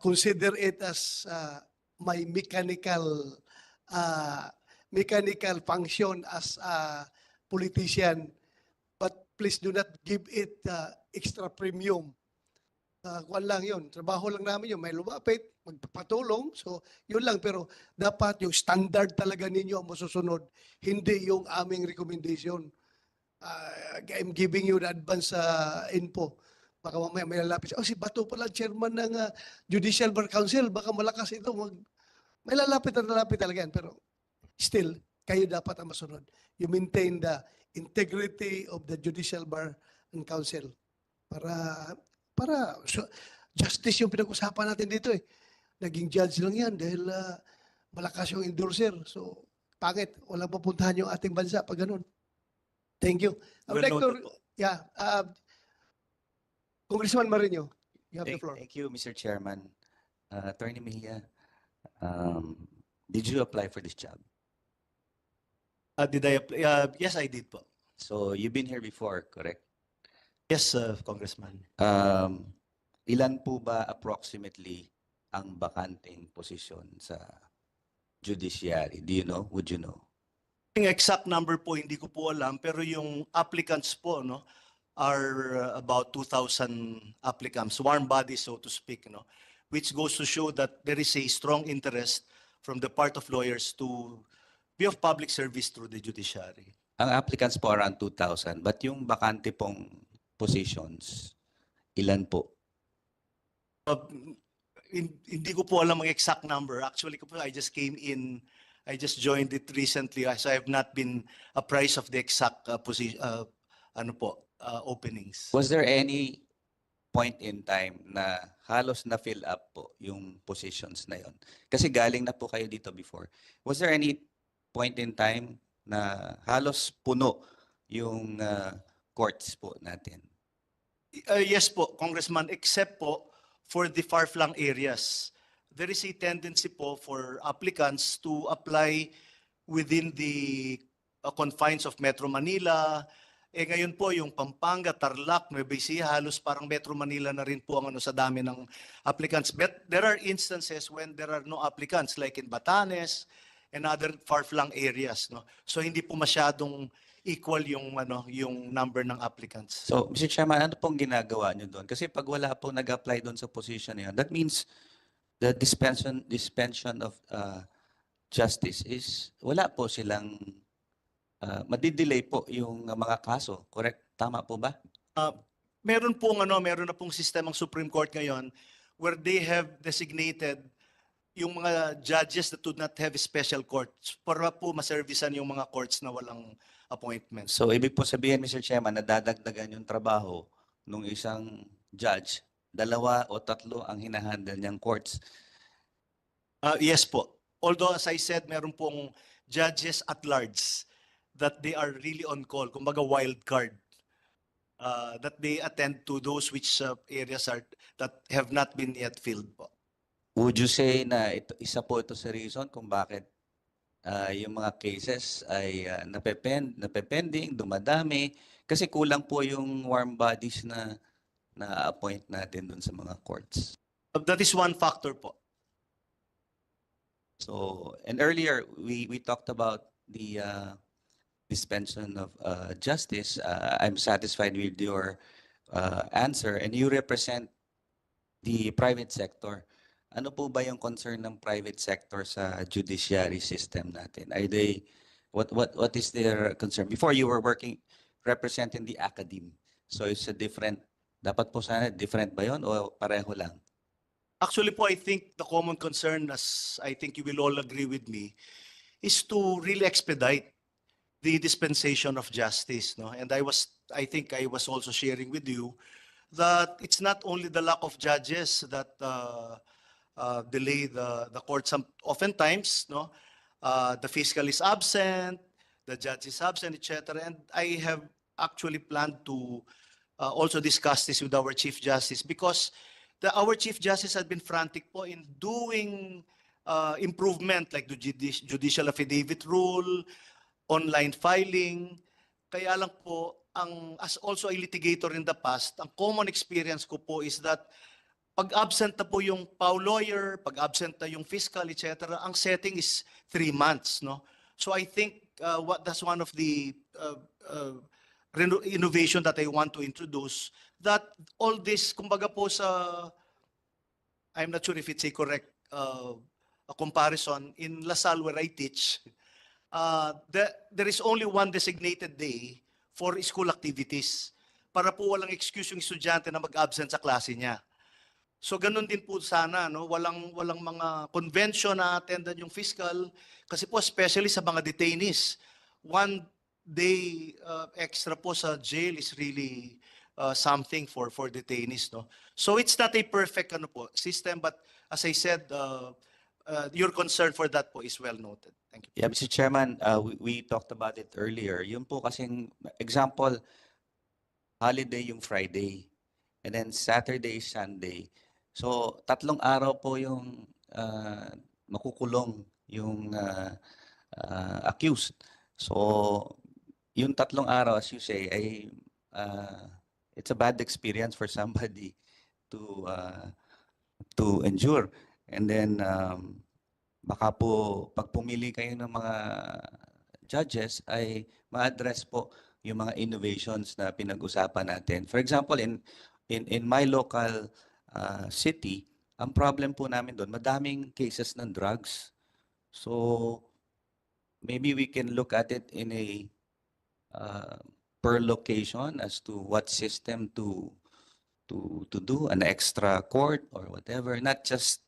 consider it as my mechanical function as a politician, but please do not give it extra premium. Kuwan lang yun. Trabaho lang namin yun. May lumapit, magpapatulong. So, yun lang. Pero dapat yung standard talaga ninyo ang masusunod. Hindi yung aming recommendation. I'm giving you the advance info Baka mamaya may lalapit, oh si Bato pala chairman ng Judicial Bar Council, baka malakas ito. May lalapit at lalapit talaga yan. Pero still, kayo dapat ang masunod. You maintain the integrity of the Judicial Bar and Council. So, justice yung pinag-usapan natin dito eh. Naging judge lang yan dahil malakas yung endorser. So, pangit. Walang papuntahan yung ating bansa pag ganun. Thank you. I would like to, yeah, Congressman Marino, you have the floor. Thank you, Mr. Chairman. Attorney Mejia, did you apply for this job? Did I apply? Yes, I did po. So you've been here before, correct? Yes, Congressman. Ilan po ba approximately ang bakanting posisyon sa judiciary? Do you know? Would you know? Yung exact number po hindi ko po alam, pero yung applicants po no are about 2,000 applicants, warm bodies so to speak, no, which goes to show that there is a strong interest from the part of lawyers to be of public service through the judiciary. Ang applicants po around 2,000, but yung bakante pong positions, ilan po? Hindi ko po alam ang exact number. Actually, I just came in, I just joined it recently, so I have not been apprised of the exact openings. Was there any point in time na halos na fill up po yung positions na yon? Kasi galing na po kayo dito before. Was there any point in time na halos puno yung courts po natin? Yes po, Congressman, except po for the far-flung areas. There is a tendency po for applicants to apply within the confines of Metro Manila. Ngayon po yung Pampanga, Tarlac, Nueva Ecija, halos parang Metro Manila na rin po ang sa dami ng applicants. But there are instances when there are no applicants like in Batanes and other far-flung areas, no. So hindi po masyadong equal yung yung number ng applicants. So, Mr. Chairman, ano pong ginagawa niyo doon? Kasi pag wala pong nag-apply doon sa position na yun, that means the dispensation of justice is wala po silang madidelay po yung mga kaso, correct? Tama po ba? Meron na pong sistemang Supreme Court ngayon where they have designated yung mga judges that do not have special courts para po maservisan yung mga courts na walang appointments. So, ibig po sabihin, Mr. Chairman, nadadagdagan yung trabaho ng isang judge, 2 o 3 ang hinahandle niyang courts. Yes po. Although as I said, meron pong judges at large that they are really on call, kumbaga wild card, that they attend to those which areas that have not been yet filled po. Would you say na isa po ito sa reason kung bakit yung mga cases ay napepending, dumadami, kasi kulang po yung warm bodies na na-appoint natin dun sa mga courts? That is one factor po. So, and earlier we talked about the dispensation of justice. I'm satisfied with your answer, and you represent the private sector. Ano po ba yung concern ng private sector sa judiciary system natin? Are they what is their concern? Before you were representing the academe. So it's a different, dapat po sana different ba yun o pareho lang? Actually po, I think the common concern, as I think you will all agree with me, is to really expedite the dispensation of justice, no? And I think I was also sharing with you that it's not only the lack of judges that delay the court. Oftentimes, no, the fiscal is absent, the judge is absent, etc. And I have actually planned to also discuss this with our Chief Justice, because our Chief Justice has been frantic po in doing improvement like the judicial affidavit rule, online filing. Kaya lang po, as also a litigator in the past, ang common experience ko po is that pag absent na po yung PAW lawyer, pag absent na yung fiscal, etc., ang setting is 3 months, no? So I think that's one of the innovation that I want to introduce, that all this, kumbaga po sa, I'm not sure if it's a correct a comparison, in LaSalle where I teach, there is only one designated day for school activities. para po walang excuse yung estudyante na mag-absent sa klase niya. So ganun din po sana, no? Walang mga convention na attendan yung fiscal kasi po especially sa mga detainees. 1 day extra po sa jail is really something for detainees, no? So it's not a perfect ano po system, but as I said, your concern for that po is well noted. Thank you. Yeah, Mr. Chairman, we talked about it earlier. Yung po kasing example, holiday yung Friday, and then Saturday, Sunday. So, 3 araw po yung makukulong yung accused. So, yung 3 araw, as you say, ay it's a bad experience for somebody to endure. And then, baka po, pag pumili kayo ng mga judges, ay ma-address po yung mga innovations na pinag-usapan natin. For example, in my local city, ang problem po namin doon, madaming cases ng drugs. So, maybe we can look at it in a per location as to what system to do, an extra court or whatever, not just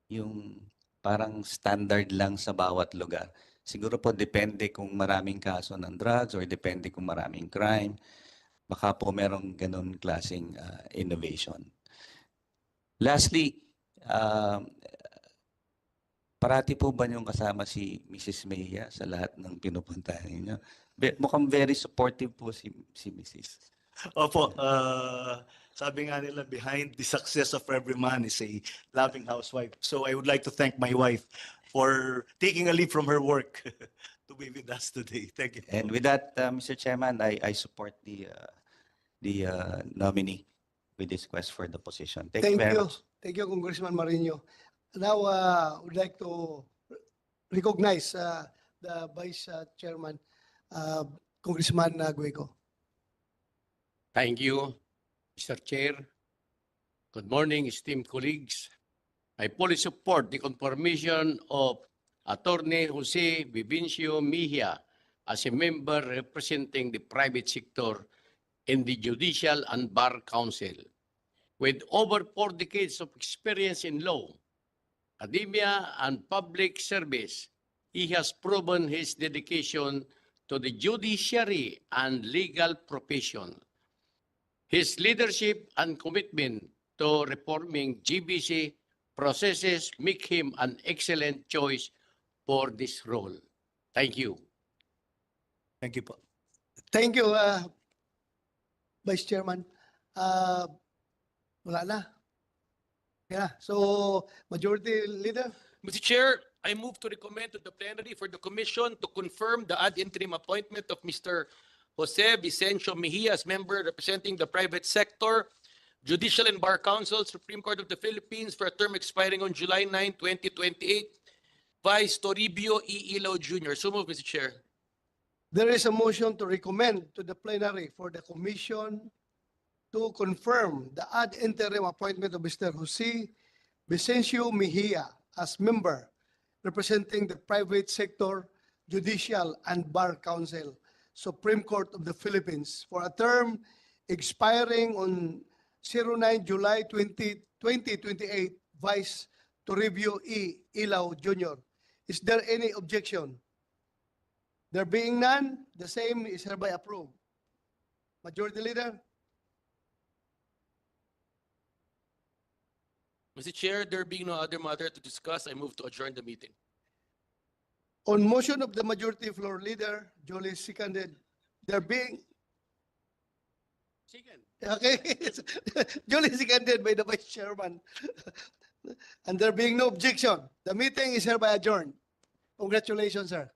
yung parang standard lang sa bawat lugar. Siguro po depende kung maraming kaso ng drugs or depende kung maraming crime. Baka po merong ganun klaseng innovation. Lastly, parati po ba niyong kasama si Mrs. Mejia sa lahat ng pinupuntahan niyo? Mukhang very supportive po si Mrs. Opo, sabi nga nila, behind the success of every man is a loving housewife. So I would like to thank my wife for taking a leave from her work to be with us today. Thank you. And with that, Mr. Chairman, I support the nominee with this quest for the position. Thank you very much. Thank you, Congressman Marino. Now, would like to recognize the Vice Chairman, Congressman Guigo. Thank you, Mr. Chair. Good morning, esteemed colleagues. I fully support the confirmation of Attorney Jose Vivencio Mejia as a member representing the private sector in the Judicial and Bar Council. With over 4 decades of experience in law, academia, and public service, he has proven his dedication to the judiciary and legal profession. His leadership and commitment to reforming GBC processes make him an excellent choice for this role. Thank you. Thank you po. Thank you, Vice Chairman. Wala na. Yeah. So, Majority Leader? Mr. Chair, I move to recommend to the plenary for the commission to confirm the ad interim appointment of Mr. Jose Vicencio Mejia as member representing the private sector, Judicial and Bar Council, Supreme Court of the Philippines for a term expiring on July 9, 2028. Vice Toribio E. Ilaw Jr. So move, Mr. Chair. There is a motion to recommend to the plenary for the commission to confirm the ad interim appointment of Mr. Jose Vicencio Mejia as member representing the private sector, Judicial and Bar Council, Supreme Court of the Philippines for a term expiring on 09 July 2028, Vice Toribio E. Ilaw Jr. Is there any objection? There being none, the same is hereby approved. Majority Leader? Mr. Chair, there being no other matter to discuss, I move to adjourn the meeting. On motion of the Majority Floor Leader, duly seconded, there being... Second. Okay, duly seconded by the Vice Chairman. And there being no objection, the meeting is hereby adjourned. Congratulations, sir.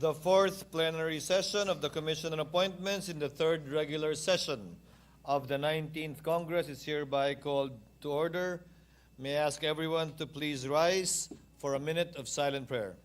The fourth plenary session of the Commission on Appointments in the third regular session of the 19th Congress is hereby called to order. May I ask everyone to please rise for a minute of silent prayer.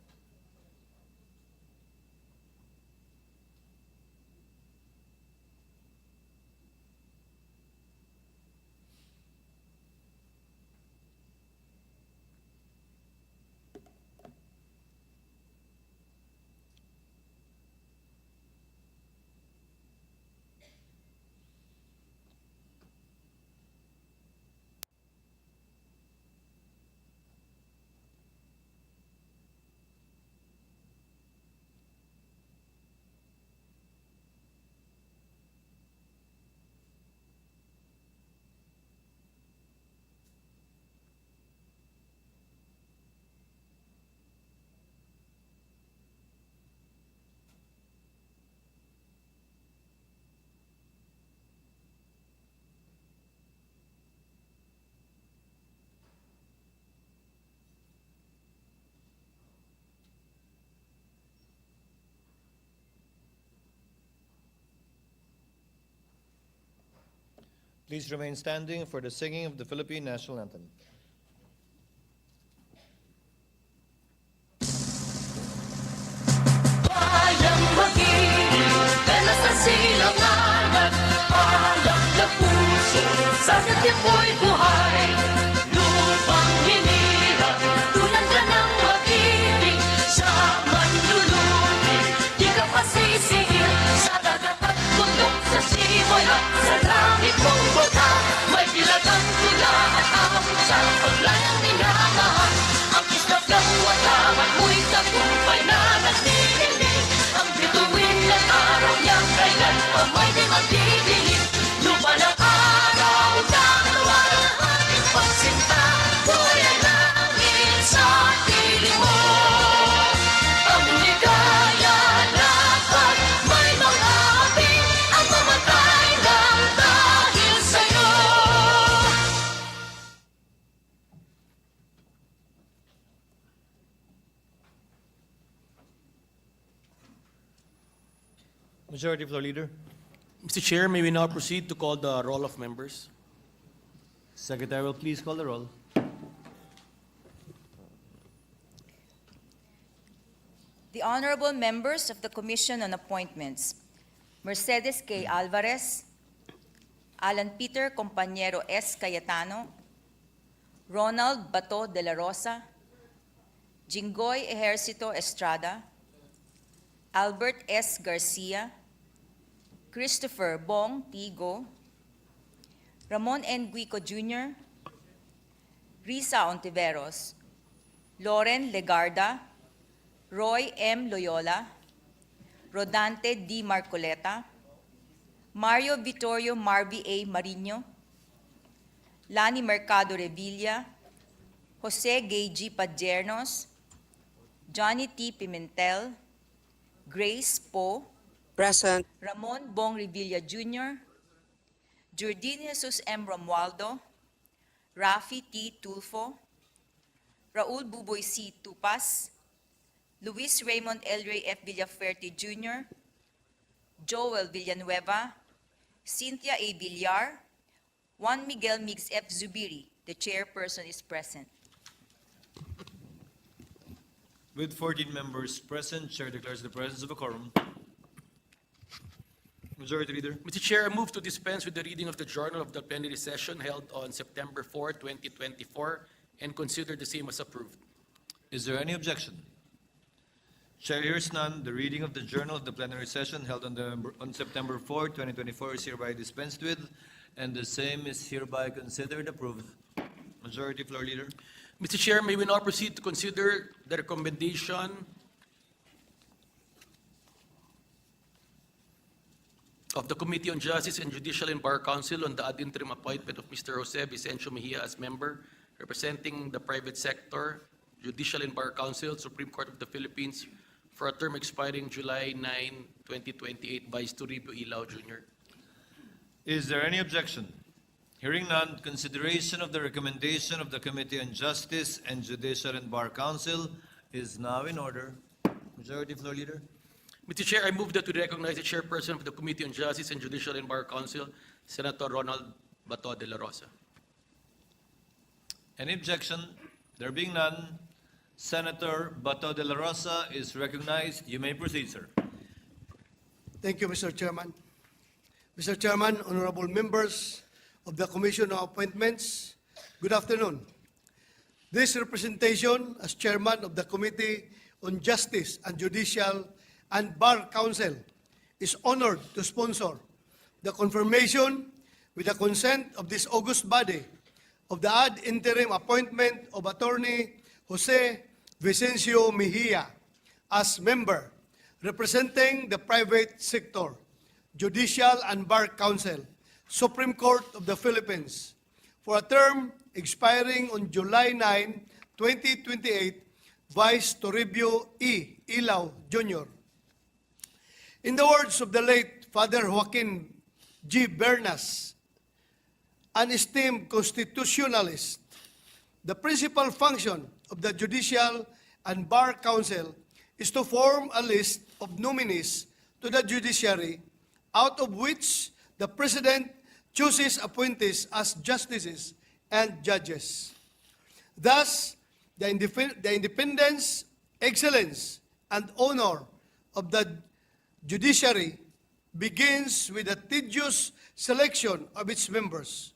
Please remain standing for the singing of the Philippine National Anthem. Bayang mag-ibig, dalas na silanganan, alam na puso, sa natin mo'y buhay. Lupang hinirang, tulad ka ng mag-ibig, sa manlulubi, di ka pasisingil, sa dagat at bundok, sa simoy at sa langit mong buta. May bilagang tula at ahong sa paglayang minamahal, ang kislap ng watawan mo'y tagumpay na nagdidilig. Ang bituin ng araw niyang kailan pa may di magdidilig. Lupa ng araw na nawalan ating pagsinta, buhay ay langit sa piling mo. Ang ligaya dapat may mga api, ang mamatay lang dahil sa'yo. Majority Floor Leader. Mr. Chair, may we now proceed to call the roll of members? Secretary will please call the roll. The honorable members of the Commission on Appointments, Mercedes K. Alvarez, Alan Peter Compañero S. Cayetano, Ronald Bato de la Rosa, Jinggoy Ejercito Estrada, Albert S. Garcia, Christopher Bong Tigo, Ramon N. Guico Jr., Risa Ontiveros, Loren Legarda, Roy M. Loyola, Rodante D. Marcoleta, Mario Vittorio Marvi A. Marino, Lani Mercado Revilla, Jose Gay G. Padjernos, Johnny T. Pimentel, Grace Po, Present. Ramon Bong Revilla Jr., Jordine Jesus M. Romualdo, Rafi T. Tulfo, Raul Buboy C. Tupas, Luis Raymond L. Ray F. Villaferte Jr., Joel Villanueva, Cynthia A. Villar, Juan Miguel Mix F. Zubiri. The chairperson is present. With 14 members present, Chair declares the presence of a quorum. Majority Leader. Mr. Chair, I move to dispense with the reading of the journal of the plenary session held on September 4, 2024, and consider the same as approved. Is there any objection? Chair hears none. The reading of the journal of the plenary session held on September 4, 2024 is hereby dispensed with, and the same is hereby considered approved. Majority Floor Leader. Mr. Chair, may we now proceed to consider the recommendation of the Committee on Justice and Judicial and Bar Council on the ad interim appointment of Mr. Jose Vicencio Mejia as member representing the private sector, Judicial and Bar Council, Supreme Court of the Philippines, for a term expiring July 9, 2028 by Toribio Ilao Jr. Is there any objection? Hearing none, consideration of the recommendation of the Committee on Justice and Judicial and Bar Council is now in order. Majority Floor Leader. Mr. Chair, I move that we recognize the chairperson of the Committee on Justice and Judicial and Bar Council, Senator Ronald Bato de la Rosa. Any objection? There being none, Senator Bato de la Rosa is recognized. You may proceed, sir. Thank you, Mr. Chairman. Mr. Chairman, honorable members of the Commission on Appointments, good afternoon. This representation as chairman of the Committee on Justice and Judicial and Bar Council is honored to sponsor the confirmation with the consent of this august body of the ad interim appointment of Attorney Jose Vicencio Mejia as member representing the private sector, Judicial and Bar Council, Supreme Court of the Philippines, for a term expiring on July 9, 2028, Vice Toribio E. Ilaw Jr. In the words of the late Father Joaquin G. Bernas, an esteemed constitutionalist, the principal function of the Judicial and Bar Council is to form a list of nominees to the judiciary, out of which the President chooses appointees as justices and judges. Thus, the independence, excellence, and honor of the judiciary begins with a tedious selection of its members.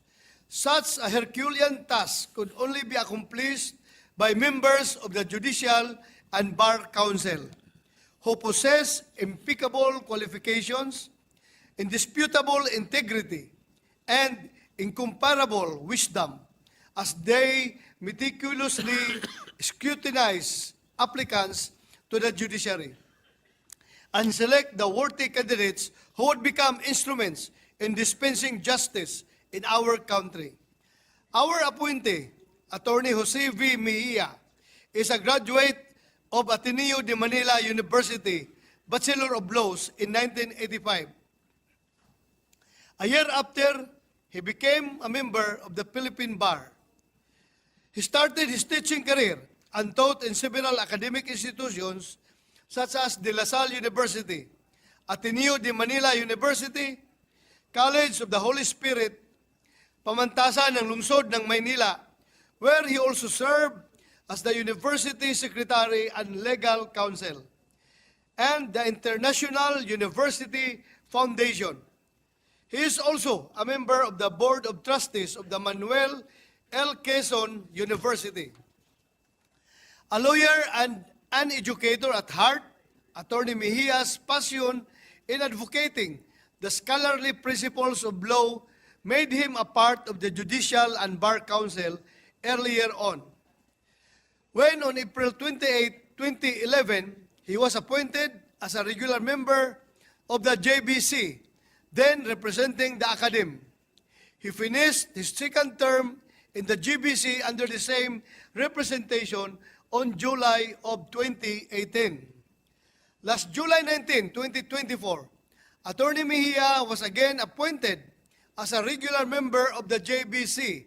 Such a Herculean task could only be accomplished by members of the Judicial and Bar Council, who possess impeccable qualifications, indisputable integrity, and incomparable wisdom, as they meticulously scrutinize applicants to the judiciary and select the worthy candidates who would become instruments in dispensing justice in our country. Our appointee, Attorney Jose V. Mejia, is a graduate of Ateneo de Manila University, Bachelor of Laws in 1985. A year after, he became a member of the Philippine Bar. He started his teaching career and taught in several academic institutions such as De La Salle University, Ateneo de Manila University, College of the Holy Spirit, Pamantasan ng Lungsod ng Maynila, where he also served as the University Secretary and Legal Counsel, and the International University Foundation. He is also a member of the Board of Trustees of the Manuel L. Quezon University. A lawyer and an educator at heart, Attorney Mejia's passion in advocating the scholarly principles of law made him a part of the Judicial and Bar Council earlier on. When on April 28, 2011, he was appointed as a regular member of the JBC, then representing the Academy. He finished his second term in the GBC under the same representation on July of 2018. Last July 19, 2024, Attorney Mejia was again appointed as a regular member of the JBC,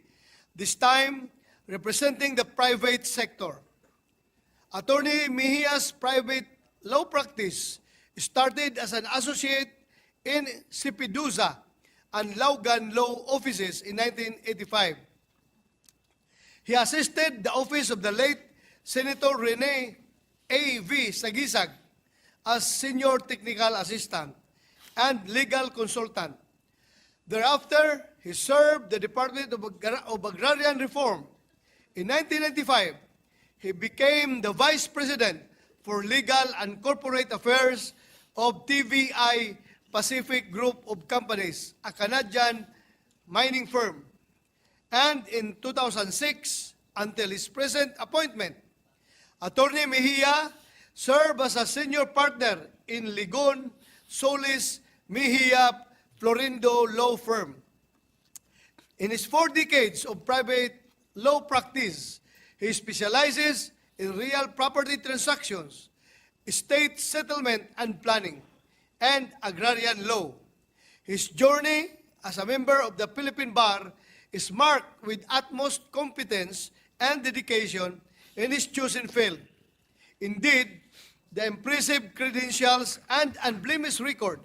this time representing the private sector. Attorney Mejia's private law practice started as an associate in Sipiduza and Laugan law offices in 1985. He assisted the office of the late Senator Rene A.V. Sagisag as senior technical assistant and legal consultant. Thereafter, he served the Department of Agrarian Reform. In 1995, he became the Vice President for Legal and Corporate Affairs of TVI Pacific Group of Companies, a Canadian mining firm. And in 2006, until his present appointment, Attorney Mejia served as a senior partner in Ligon Solis Mejia Florindo Law Firm. In his 4 decades of private law practice, he specializes in real property transactions, estate settlement and planning, and agrarian law. His journey as a member of the Philippine Bar is marked with utmost competence and dedication in his chosen field. Indeed, the impressive credentials and unblemished record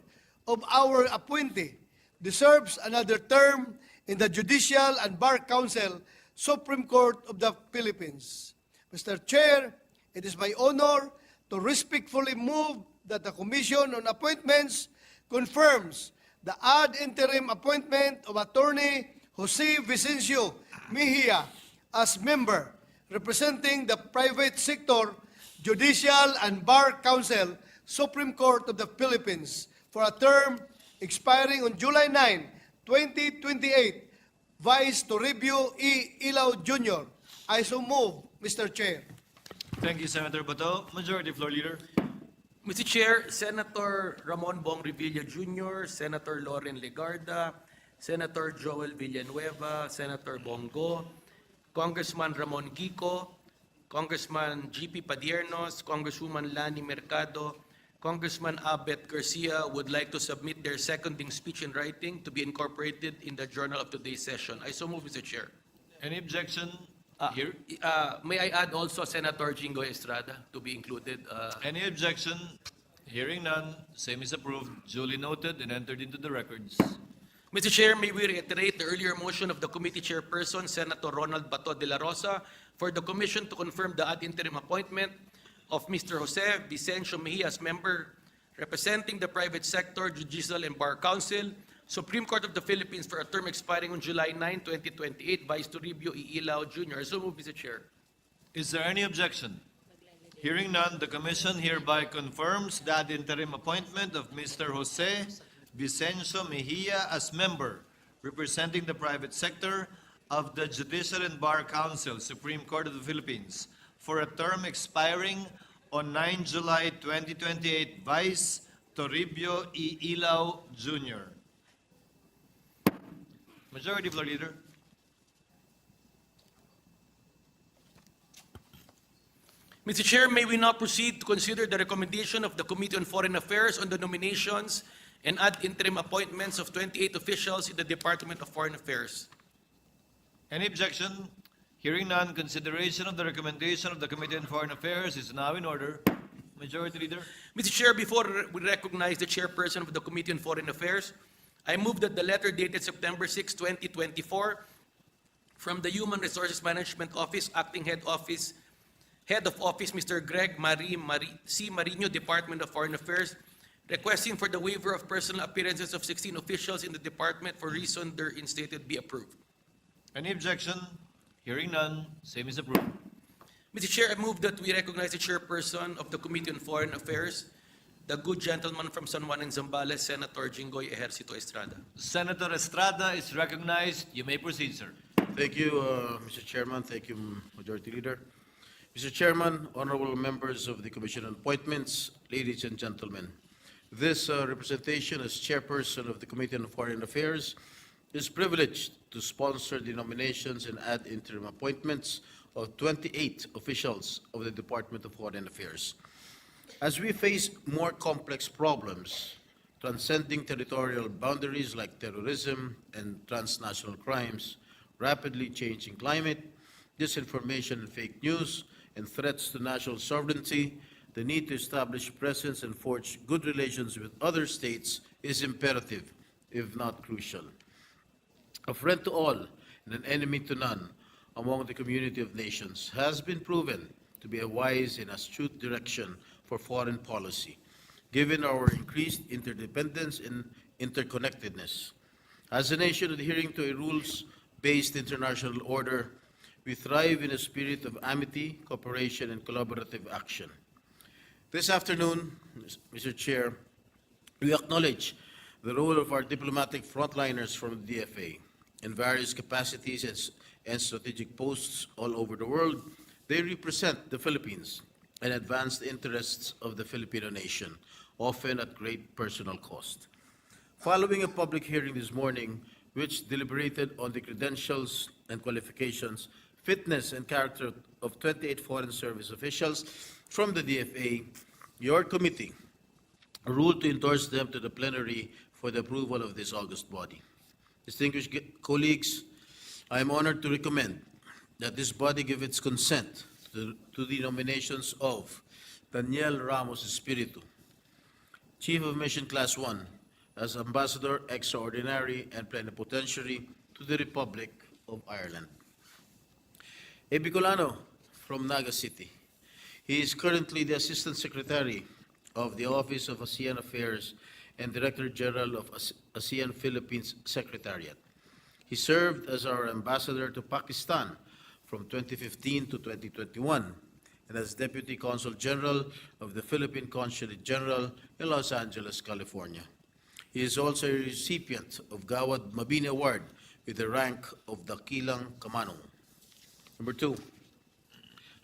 of our appointee deserves another term in the Judicial and Bar Council, Supreme Court of the Philippines. Mr. Chair, it is my honor to respectfully move that the Commission on Appointments confirms the ad interim appointment of Attorney Jose Vicencio Mejia as member representing the private sector, Judicial and Bar Council, Supreme Court of the Philippines for a term expiring on July 9, 2028, Vice Toribio E. Ilaw Jr. I so move, Mr. Chair. Thank you, Senator Bato. Majority Floor Leader. Mr. Chair, Senator Ramon Bong Revilla Jr., Senator Loren Legarda, Senator Joel Villanueva, Senator Bongo, Congressman Ramon Kiko, Congressman G.P. Padiernos, Congresswoman Lani Mercado, Congressman Abet Garcia would like to submit their seconding speech in writing to be incorporated in the journal of today's session. I so move, Mr. Chair. Any objection? Here. May I add also Senator Jingo Estrada to be included? Any objection? Hearing none, same is approved, duly noted and entered into the records. Mr. Chair, may we reiterate the earlier motion of the committee chairperson, Senator Ronald Bato de la Rosa, for the commission to confirm the ad interim appointment of Mr. Jose Vicencio Mejia as member representing the private sector, Judicial and Bar Council, Supreme Court of the Philippines for a term expiring on July 9, 2028, Vice Toribio E. Ilaw Jr. So move, Mr. Chair. Is there any objection? Hearing none, the Commission hereby confirms the ad interim appointment of Mr. Jose Vicencio Mejia as member representing the private sector of the Judicial and Bar Council, Supreme Court of the Philippines, for a term expiring on 9 July 2028, Vice Toribio E. Ilaw Jr. Majority Floor Leader. Mr. Chair, may we now proceed to consider the recommendation of the Committee on Foreign Affairs on the nominations and ad interim appointments of 28 officials in the Department of Foreign Affairs. Any objection? Hearing none, consideration of the recommendation of the Committee on Foreign Affairs is now in order. Majority Leader. Mr. Chair, before we recognize the chairperson of the Committee on Foreign Affairs, I move that the letter dated September 6, 2024, from the Human Resources Management Office, Acting Head of Office, Mr. Greg C. Marino, Department of Foreign Affairs, requesting for the waiver of personal appearances of 16 officials in the department for reason therein stated be approved. Any objection? Hearing none, same is approved. Mr. Chair, I move that we recognize the chairperson of the Committee on Foreign Affairs, the good gentleman from San Juan and Zambales, Senator Jingoy Ejercito Estrada. Senator Estrada is recognized. You may proceed, sir. Thank you, Mr. Chairman. Thank you, Majority Leader. Mr. Chairman, honorable members of the Commission on Appointments, ladies and gentlemen, this representation as chairperson of the Committee on Foreign Affairs is privileged to sponsor the nominations and ad interim appointments of 28 officials of the Department of Foreign Affairs. As we face more complex problems transcending territorial boundaries like terrorism and transnational crimes, rapidly changing climate, disinformation and fake news, and threats to national sovereignty, the need to establish presence and forge good relations with other states is imperative, if not crucial. A friend to all and an enemy to none among the community of nations has been proven to be a wise and astute direction for foreign policy, given our increased interdependence and interconnectedness. As a nation adhering to a rules-based international order, we thrive in a spirit of amity, cooperation, and collaborative action. This afternoon, Mr. Chair, we acknowledge the role of our diplomatic frontliners from the DFA in various capacities and strategic posts all over the world. They represent the Philippines and advance the interests of the Filipino nation, often at great personal cost. Following a public hearing this morning, which deliberated on the credentials and qualifications, fitness and character of 28 Foreign Service officials from the DFA, your committee ruled to endorse them to the plenary for the approval of this august body. Distinguished colleagues, I am honored to recommend that this body give its consent to the nominations of Daniel Ramos Espiritu, Chief of Mission Class 1, as Ambassador Extraordinary and Plenipotentiary to the Republic of Ireland. A Bicolano from Naga City. He is currently the Assistant Secretary of the Office of ASEAN Affairs and Director General of ASEAN Philippines Secretariat. He served as our ambassador to Pakistan from 2015 to 2021 and as Deputy Consul General of the Philippine Consulate General in Los Angeles, California. He is also a recipient of Gawad Mabini Award with the rank of Dakilang Kamanong. Number 2,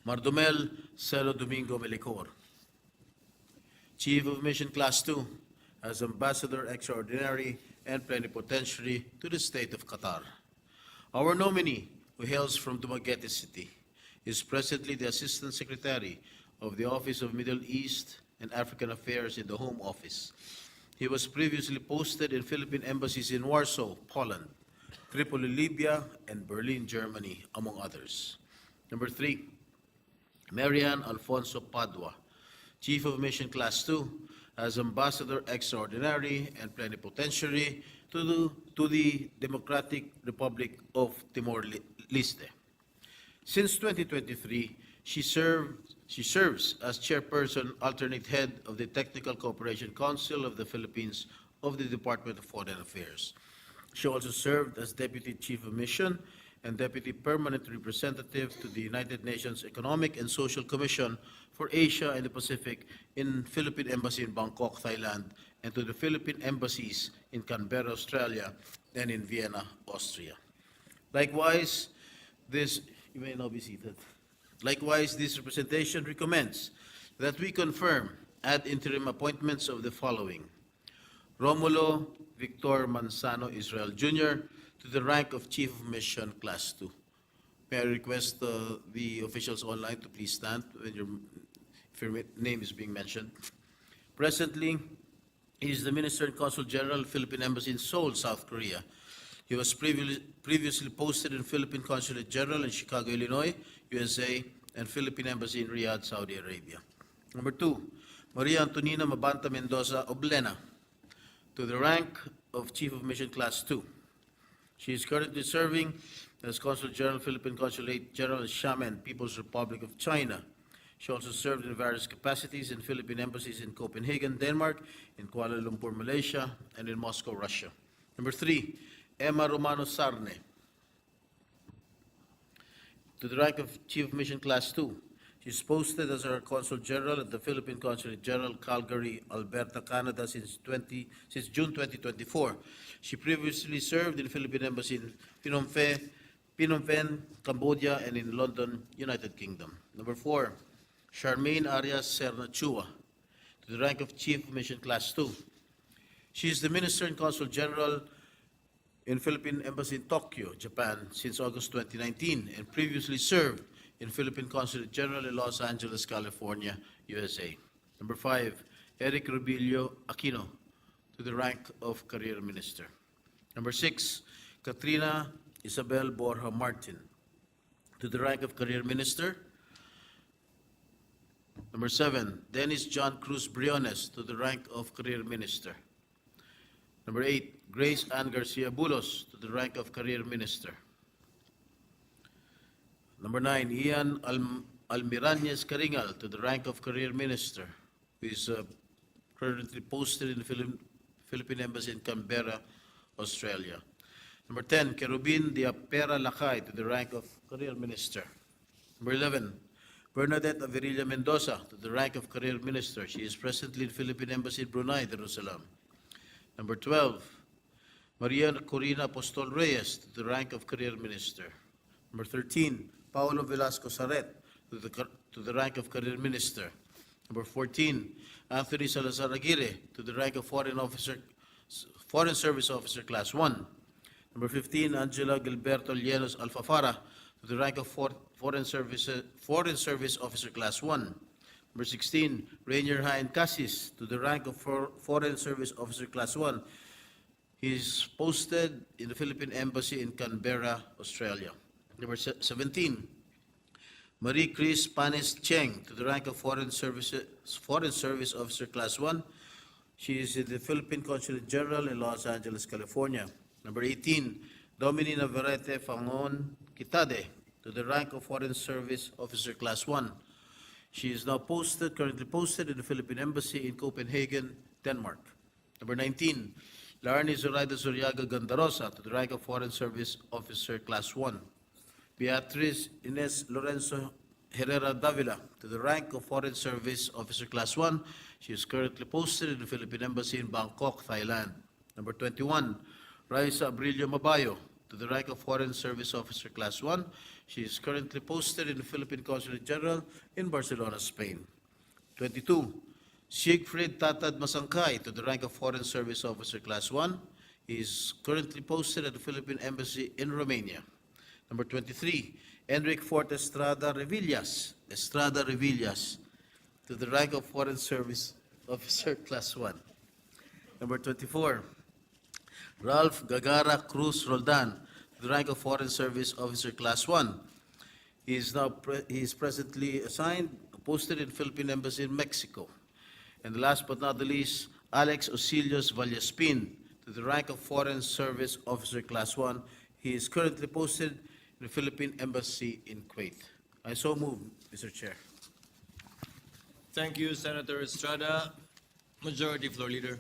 Mardomel Celo Domingo Melicor, Chief of Mission Class 2, as Ambassador Extraordinary and Plenipotentiary to the State of Qatar. Our nominee, who hails from Dumaguete City, is presently the Assistant Secretary of the Office of Middle East and African Affairs in the Home Office. He was previously posted in Philippine embassies in Warsaw, Poland, Tripoli, Libya, and Berlin, Germany, among others. Number 3, Marian Alfonso Padua, Chief of Mission Class 2, as Ambassador Extraordinary and Plenipotentiary to the Democratic Republic of Timor-Leste. Since 2023, she serves as Chairperson, alternate head of the Technical Cooperation Council of the Philippines of the Department of Foreign Affairs. She also served as Deputy Chief of Mission and Deputy Permanent Representative to the United Nations Economic and Social Commission for Asia and the Pacific in Philippine Embassy in Bangkok, Thailand, and to the Philippine embassies in Canberra, Australia, and in Vienna, Austria. Likewise, you may now be seated. Likewise, this representation recommends that we confirm ad interim appointments of the following: Romulo Victor Manzano Israel Jr. to the rank of Chief of Mission Class 2. May I request the officials online to please stand when if your name is being mentioned. Presently, he is the Minister and Consul General, Philippine Embassy in Seoul, South Korea. He was previously posted in Philippine Consulate General in Chicago, Illinois, USA, and Philippine Embassy in Riyadh, Saudi Arabia. Number 2, Maria Antonina Mabanta Mendoza Oblena, to the rank of Chief of Mission Class 2. She is currently serving as Consul General, Philippine Consulate General in Xiamen, People's Republic of China. She also served in various capacities in Philippine embassies in Copenhagen, Denmark, in Kuala Lumpur, Malaysia, and in Moscow, Russia. Number 3, Emma Romano Sarne, to the rank of Chief of Mission Class 2. She is posted as our Consul General at the Philippine Consulate General, Calgary, Alberta, Canada since June 2024. She previously served in Philippine Embassy in Phnom Penh, Cambodia, and in London, United Kingdom. Number 4, Charmaine Arias Serna Chua, to the rank of Chief of Mission Class 2. She is the Minister and Consul General in Philippine Embassy in Tokyo, Japan, since August 2019, and previously served in Philippine Consulate General in Los Angeles, California, USA. Number 5, Eric Rubilio Aquino, to the rank of Career Minister. Number 6, Katrina Isabel Borja Martin, to the rank of Career Minister. Number 7, Dennis John Cruz Briones, to the rank of Career Minister. Number 8, Grace Ann Garcia Bulos, to the rank of Career Minister. Number 9, Ian Almiranez Caringal, to the rank of Career Minister, who is currently posted in the Philippine Embassy in Canberra, Australia. Number 10, Kerubin Diapera Lakay, to the rank of Career Minister. Number 11, Bernadette Averilla Mendoza, to the rank of Career Minister. She is presently in Philippine Embassy in Brunei, Jerusalem. Number 12, Maria Corina Apostol Reyes, to the rank of Career Minister. Number 13, Paolo Velasco Saret, to the rank of Career Minister. Number 14, Anthony Salazar Aguirre, to the rank of Foreign Service Officer Class 1. Number 15, Angela Gilberto Llenos Alfafara, to the rank of Foreign Service Officer Class 1. Number 16, Rainier Hain Cassis, to the rank of Foreign Service Officer Class 1. He is posted in the Philippine Embassy in Canberra, Australia. Number 17, Marie Chris Panes Cheng to the rank of Foreign Service Officer Class 1. She is in the Philippine Consulate General in Los Angeles, California. Number 18, Domini Navarrete Fangon Kitade to the rank of Foreign Service Officer Class 1. She is now currently posted in the Philippine Embassy in Copenhagen, Denmark. Number 19, Larni Zoraida Zuriaga Gandarosa to the rank of Foreign Service Officer Class 1. Beatriz Ines Lorenzo Herrera Davila to the rank of Foreign Service Officer Class 1. She is currently posted in the Philippine Embassy in Bangkok, Thailand. Number 21, Raisa Abrilio Mabayo to the rank of Foreign Service Officer Class 1. She is currently posted in the Philippine Consulate General in Barcelona, Spain. 22, Siegfried Tatad Masangkay to the rank of Foreign Service Officer Class 1. He is currently posted at the Philippine Embassy in Romania. Number 23, Enric Fort Estrada Revillas to the rank of Foreign Service Officer Class 1. Number 24, Ralph Gagara Cruz Roldan to the rank of Foreign Service Officer Class 1. He is presently posted in Philippine Embassy in Mexico. And last but not the least, Alex Osilios Vallespin to the rank of Foreign Service Officer Class 1. He is currently posted in the Philippine Embassy in Kuwait. I so move, Mr. Chair. Thank you, Senator Estrada. Majority Floor Leader.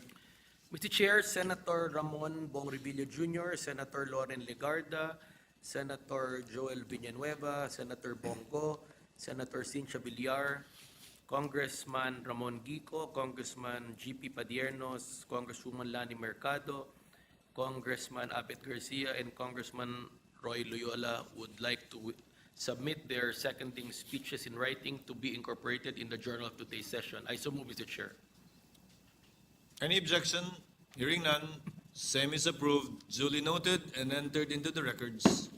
Mr. Chair, Senator Ramon Bong Revilla Jr., Senator Loren Legarda, Senator Joel Villanueva, Senator Bongo, Senator Cynthia Villar, Congressman Ramon Gico, Congressman G.P. Padiernos, Congresswoman Lani Mercado, Congressman Abet Garcia, and Congressman Roy Loyola would like to submit their seconding speeches in writing to be incorporated in the journal of today's session. I so move, Mr. Chair. Any objection? Hearing none, same is approved, duly noted and entered into the records.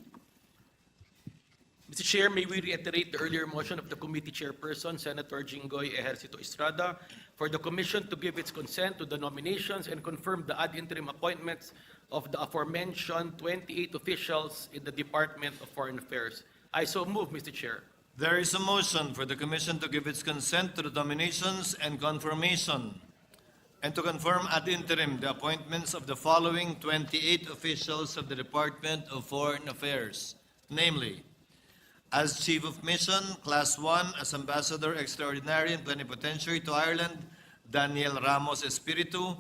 Mr. Chair, may we reiterate the earlier motion of the committee chairperson, Senator Jinggoy Ejercito Estrada, for the commission to give its consent to the nominations and confirm the ad interim appointments of the aforementioned 28 officials in the Department of Foreign Affairs. I so move, Mr. Chair. There is a motion for the commission to give its consent to the nominations and confirmation and to confirm ad interim the appointments of the following 28 officials of the Department of Foreign Affairs, namely, as Chief of Mission, Class 1, as Ambassador Extraordinary and Plenipotentiary to Ireland, Daniel Ramos Espiritu.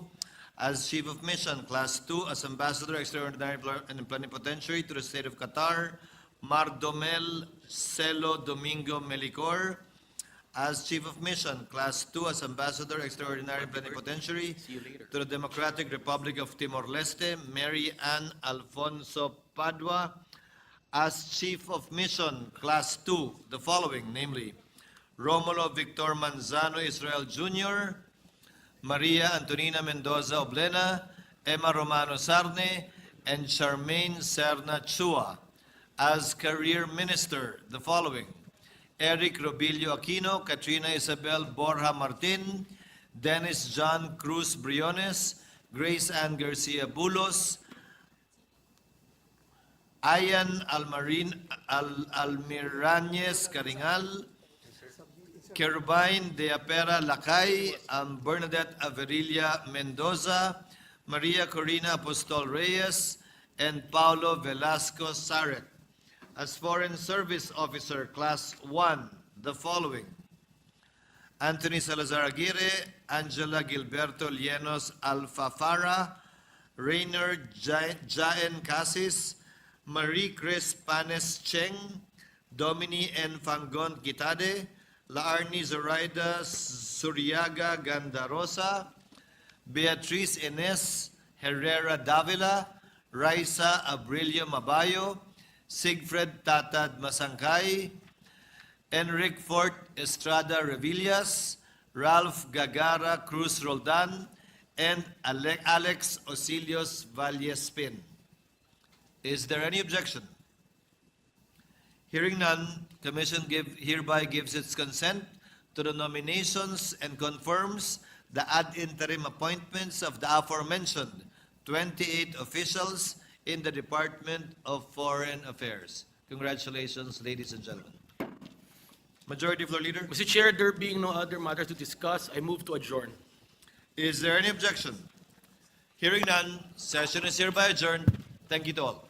As Chief of Mission, Class 2, as Ambassador Extraordinary and Plenipotentiary to the State of Qatar, Mardomel Celo Domingo Melicor. As Chief of Mission, Class 2, as Ambassador Extraordinary and Plenipotentiary to the Democratic Republic of Timor-Leste, Mary Ann Alfonso Padua. As Chief of Mission, Class 2, the following, namely, Romulo Victor Manzano Israel Jr., Maria Antonina Mendoza Oblena, Emma Romano Sarne, and Charmaine Serna Chua. As Career Minister, the following, Eric Robilio Aquino, Katrina Isabel Borja Martin, Dennis John Cruz Briones, Grace Ann Garcia Bulos, Ayan Almirañez Caringal, Kerbine de Apera Lacay, Bernadette Averilla Mendoza, Maria Corina Apostol Reyes, and Paulo Velasco Saret. As Foreign Service Officer, Class 1, the following, Anthony Salazar Aguirre, Angela Gilberto Llenos Alfafara, Rainer Jaen Casis, Marie Chris Panes Cheng, Domini N. Fangon Gitade, Laarni Zoraida Suryaga Gandarosa, Beatriz Ines Herrera Davila, Raisa Abrilio Mabayo, Siegfried Tatad Masangkay, Enric Fort Estrada Revillas, Ralph Gagara Cruz Roldan, and Alex Osilios Vallespin. Is there any objection? Hearing none, Commission hereby gives its consent to the nominations and confirms the ad interim appointments of the aforementioned 28 officials in the Department of Foreign Affairs. Congratulations, ladies and gentlemen. Majority Floor Leader. Mr. Chair, there being no other matters to discuss, I move to adjourn. Is there any objection? Hearing none, session is hereby adjourned. Thank you to all.